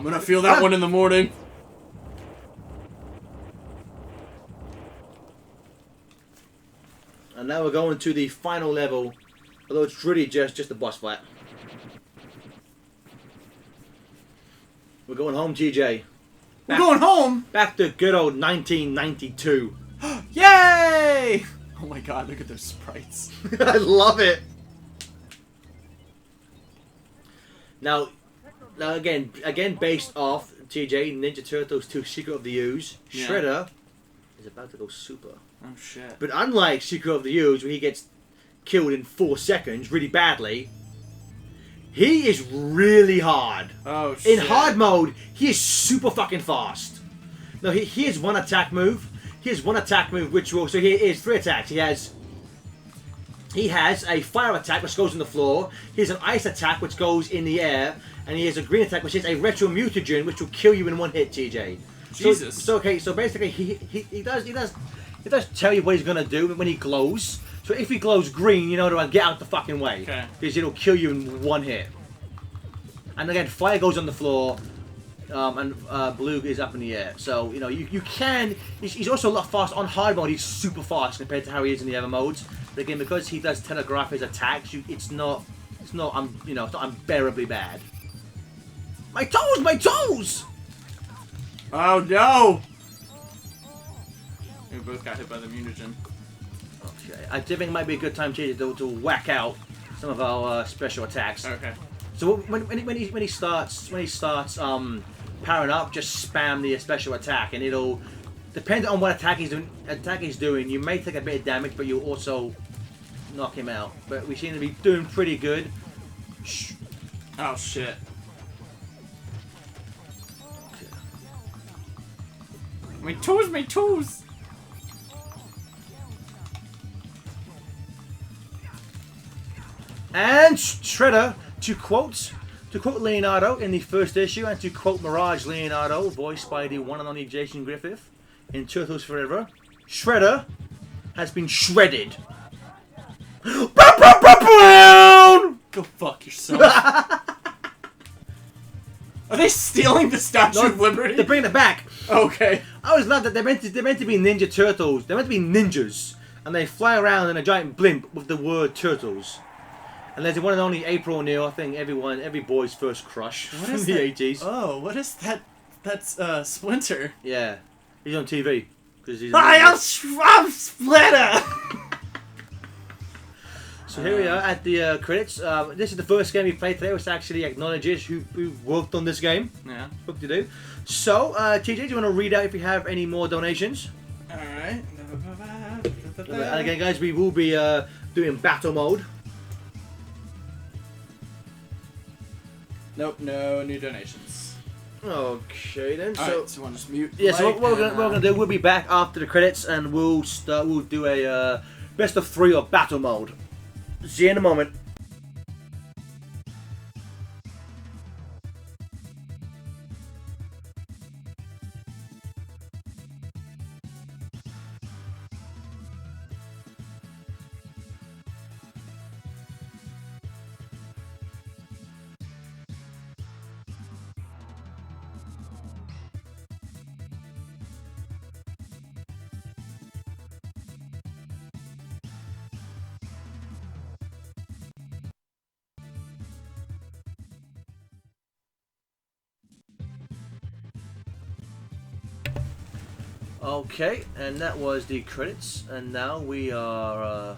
I'm gonna feel that one in the morning. And now we're going to the final level, although it's really just a boss fight. We're going home, TJ. We're going home! Back to good old 1992. Yay! Oh my god, look at those sprites. I love it. Now again based off TJ Ninja Turtles 2 Secret of the Ooze, Yeah. Shredder is about to go super. Oh shit. But unlike Secret of the Ooze, where he gets killed in 4 seconds really badly, he is really hard. Oh shit. In hard mode, he is super fucking fast. Now he has one attack move. He has one attack move which will, so he is 3 attacks. He has a fire attack which goes on the floor. He has an ice attack which goes in the air, and he has a green attack which is a retro mutagen which will kill you in 1 hit, TJ. Jesus. So basically he does tell you what he's gonna do when he glows. So if he glows green, you know to get out the fucking way. Okay. Because it'll kill you in 1 hit. And again, fire goes on the floor, and blue is up in the air. So you know you can. He's also a lot fast on hard mode. He's super fast compared to how he is in the other modes. But again, because he does telegraph his attacks, it's not unbearably bad. My toes, my toes! Oh no! We both got hit by the mutagen. Okay, I think it might be a good time to whack out some of our special attacks. Okay. So when he starts powering up, just spam the special attack, and it'll depend on what attack he's doing. You may take a bit of damage, but you'll also knock him out. But we seem to be doing pretty good. Shh. Oh shit. My toes, my toes! And Shredder, to quote Leonardo in the first issue, and to quote Mirage Leonardo, voiced by the one and only Jason Griffith in Turtles Forever, Shredder has been shredded. Go fuck yourself. Are they stealing the Statue of Liberty? They're bringing it back. Okay. I always love that they're meant to be Ninja Turtles. They're meant to be ninjas, and they fly around in a giant blimp with the word turtles. And there's the one and only April O'Neil, I think every boy's first crush What from is the that? 80s. Oh, what is that? That's Splinter. Yeah, he's on TV because he's. I'm Splinter. So here we are at the credits. This is the first game we played today, which actually acknowledges who worked on this game. Yeah. What to do. So, TJ, do you want to read out if you have any more donations? Alright. And again, guys, we will be doing battle mode. Nope, no new donations. Okay then. Alright, so we'll just mute. Yeah, so mic what we're and, gonna do, we'll be back after the credits, and we'll do a best of 3 of battle mode. See you in a moment. Okay, and that was the credits, and now we are.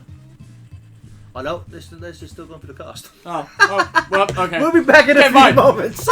Oh no, this is still going for the cast. Oh, well, okay. We'll be back in a few bye. moments.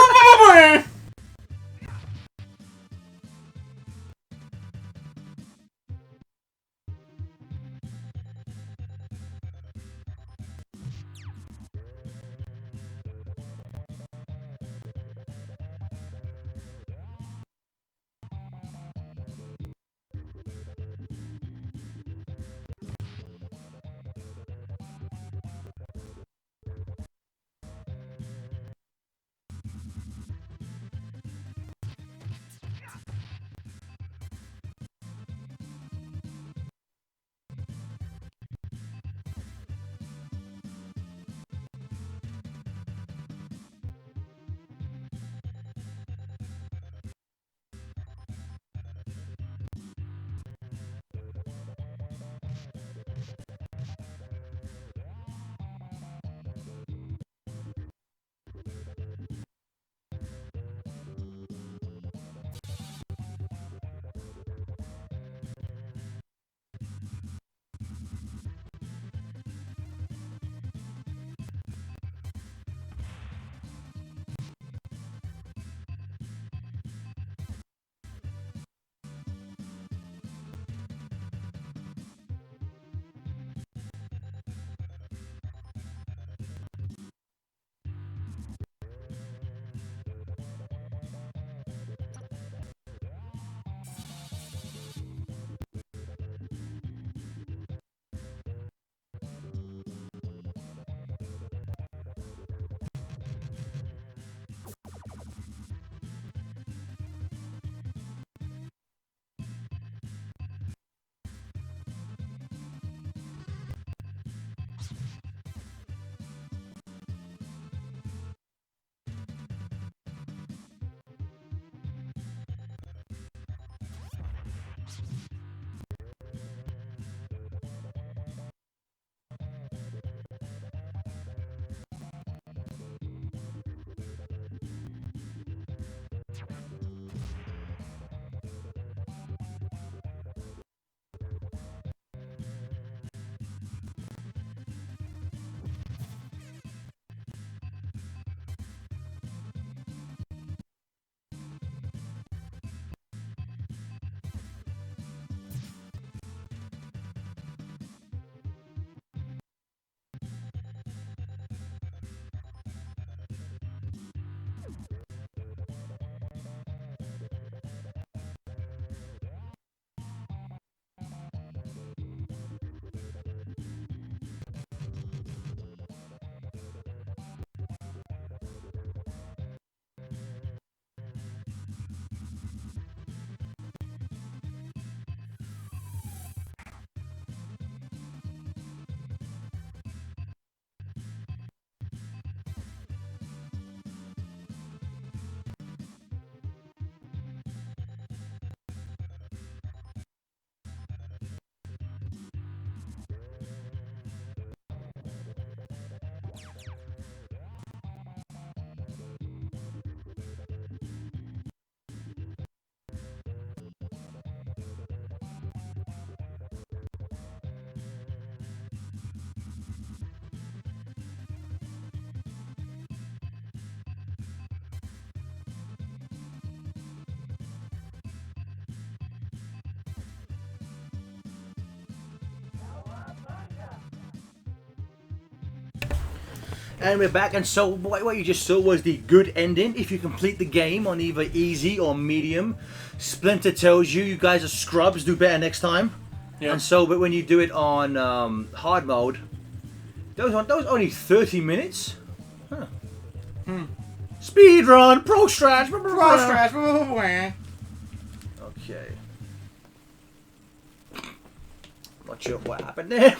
And we're back, and so what you just saw was the good ending. If you complete the game on either easy or medium, Splinter tells you guys are scrubs, do better next time. Yep. And so, but when you do it on hard mode, that was only 30 minutes. Huh. Speed run, pro strat, Okay. Not sure what happened there.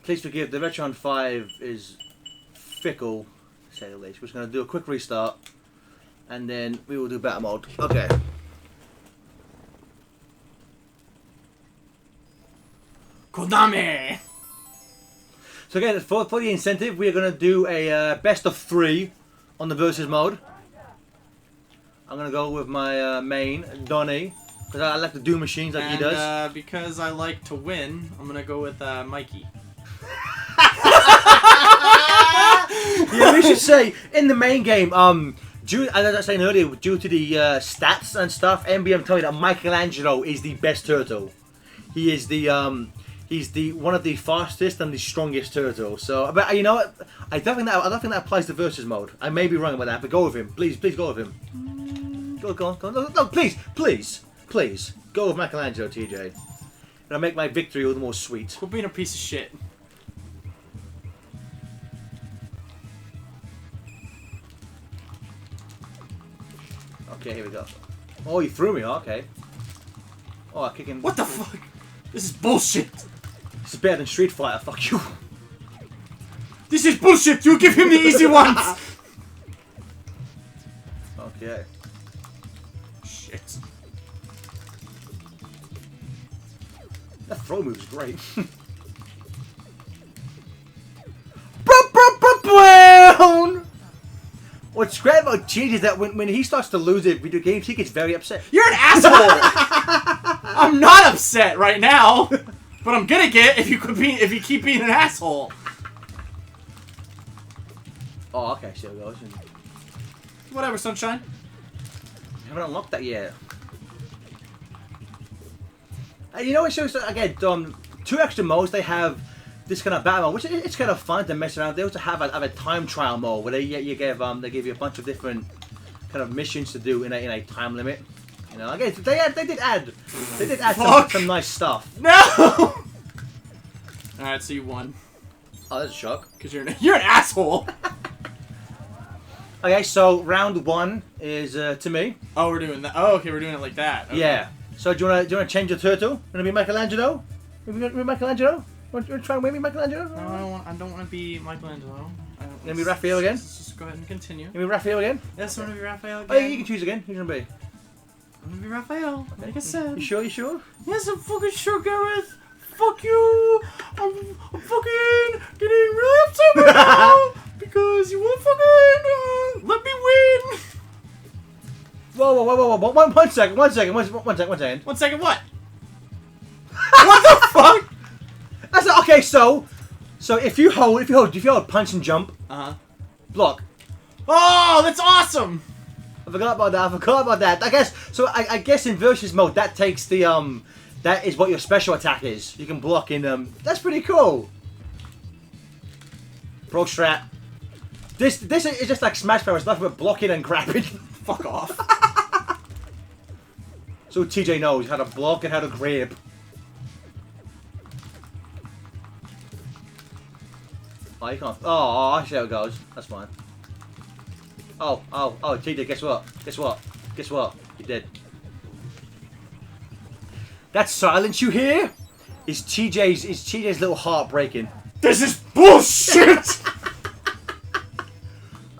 Please forgive, the Retron 5 is fickle, to say the least. We're just going to do a quick restart, and then we will do battle mode. Okay. Kodame! So again, for the incentive, we're going to do a best of 3 on the versus mode. I'm going to go with my main, Donnie, because I like to do machines like he does. Because I like to win, I'm going to go with Mikey. Yeah, we should say in the main game, as I was saying earlier, due to the stats and stuff, MBM told me that Michelangelo is the best turtle. He is the he's the one of the fastest and the strongest turtle. So, but you know what? I don't think that applies to versus mode. I may be wrong about that, but go with him, please go with him. Go on. No, please go with Michelangelo, TJ. It'll make my victory all the more sweet. Quit being a piece of shit. Okay, here we go. Oh, you threw me. Okay. Oh, kicking. What the fuck? This is bullshit. This is better than Street Fighter. Fuck you. This is bullshit. You give him the easy ones. Okay. Shit. That throw move's great. What's great about Cheech is that when he starts to lose at video games, he gets very upset. You're an asshole! I'm not upset right now, but I'm gonna get if you keep being an asshole. Oh, okay, so it goes. Whatever, sunshine. I haven't unlocked that yet. You know what shows again? 2 extra modes they have. This kind of battle mode, which it's kind of fun to mess around. They also have a time trial mode where they give you a bunch of different kind of missions to do in a time limit. You know, again, they did add some nice stuff. No. All right, so you won. Oh, that's a shock. Because you're an asshole. Okay, so round 1 is to me. Oh, we're doing that. Oh, okay, we're doing it like that. Okay. Yeah. So do you wanna change your turtle? Gonna be Michelangelo? You wanna be Michelangelo? Want to try and win me, Michelangelo? No, I don't want to be Michelangelo. Gonna be Raphael again? Just go ahead and continue. Gonna be Raphael again? Yes, I'm gonna be Raphael Oh, yeah, again. you can choose again. Who's gonna be? I'm gonna be Raphael. Like I said. You sure? You sure? Yes, I'm fucking sure, Gareth. Fuck you. I'm fucking getting really upset right now because you won't fucking let me win. Whoa! One second. One second, what? What the fuck? That's okay. So if you hold punch and jump, block. Oh, that's awesome. I forgot about that. I guess so. I guess in versus mode that takes the that is what your special attack is. You can block in That's pretty cool. Pro strat. This is just like Smash Bros. Nothing but blocking and grabbing. Fuck off. So TJ knows how to block and how to grab. Oh, you can't. Oh, I see how it goes. That's fine. Oh, TJ, guess what? You did. That silence you hear is TJ's little heart breaking. This is bullshit.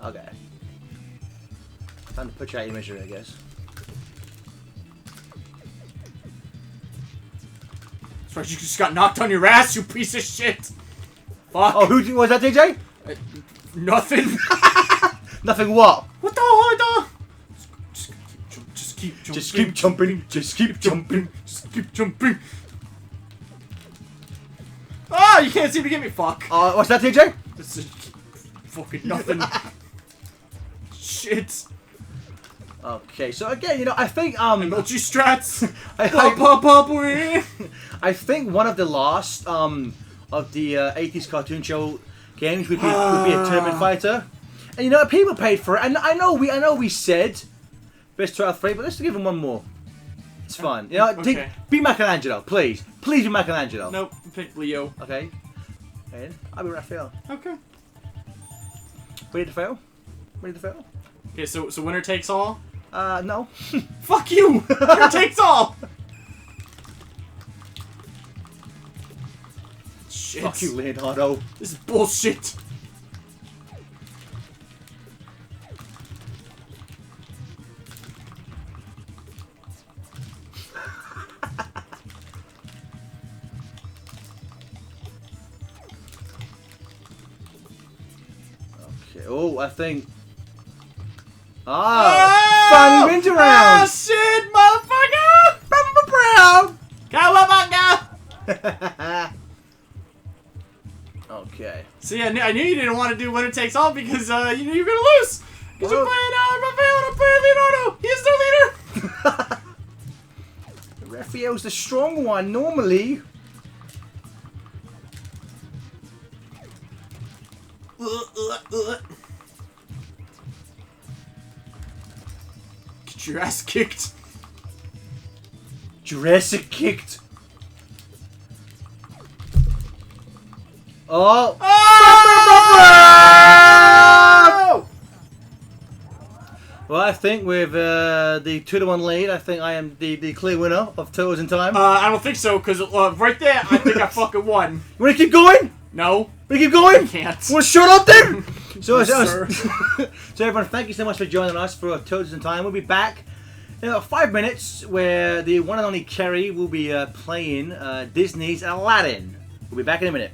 Okay. Time to put you out your misery, I guess. That's right, you just got knocked on your ass, you piece of shit. Fuck. Oh, who was that, TJ? Nothing. Nothing what? What the? Just keep jumping. Just keep jumping. Just keep jumping. Just keep jumping. Ah, you can't seem to get me. Fuck. What's that, TJ? This is fucking nothing. Shit. Okay, so again, I think Multi strats. I think one of the last of the 80s cartoon show games would be a tournament fighter. And people paid for it. And I know we said best 3, but let's give him one more. It's fun. Okay. Be Michelangelo, please. Please be Michelangelo. Nope, pick Leo. Okay. And I'll be Raphael. Okay. Ready to fail? Okay, so winner takes all? No. Fuck you! Winner takes all! Shit. Fuck you, Leonardo. This is bullshit. Okay. Oh, I think. Fun winter round. Ah, shit, motherfucker! Cowabunga! Okay. See, I knew you didn't want to do winner takes all because you knew you were gonna lose. Because you're playing Raphael and I'm playing Leonardo. He's the leader. Raphael's the strong one normally. Get your ass kicked. Jurassic kicked. Oh! Oh! Well, I think with the 2-1 lead, I think I am the clear winner of Turtles in Time. I don't think so, because right there, I think I fucking won. You wanna keep going? No. We keep going? I can't. Wanna shut up then? So, Yes, sir. So everyone, thank you so much for joining us for Turtles in Time. We'll be back in about 5 minutes where the one and only Kerry will be playing Disney's Aladdin. We'll be back in a minute.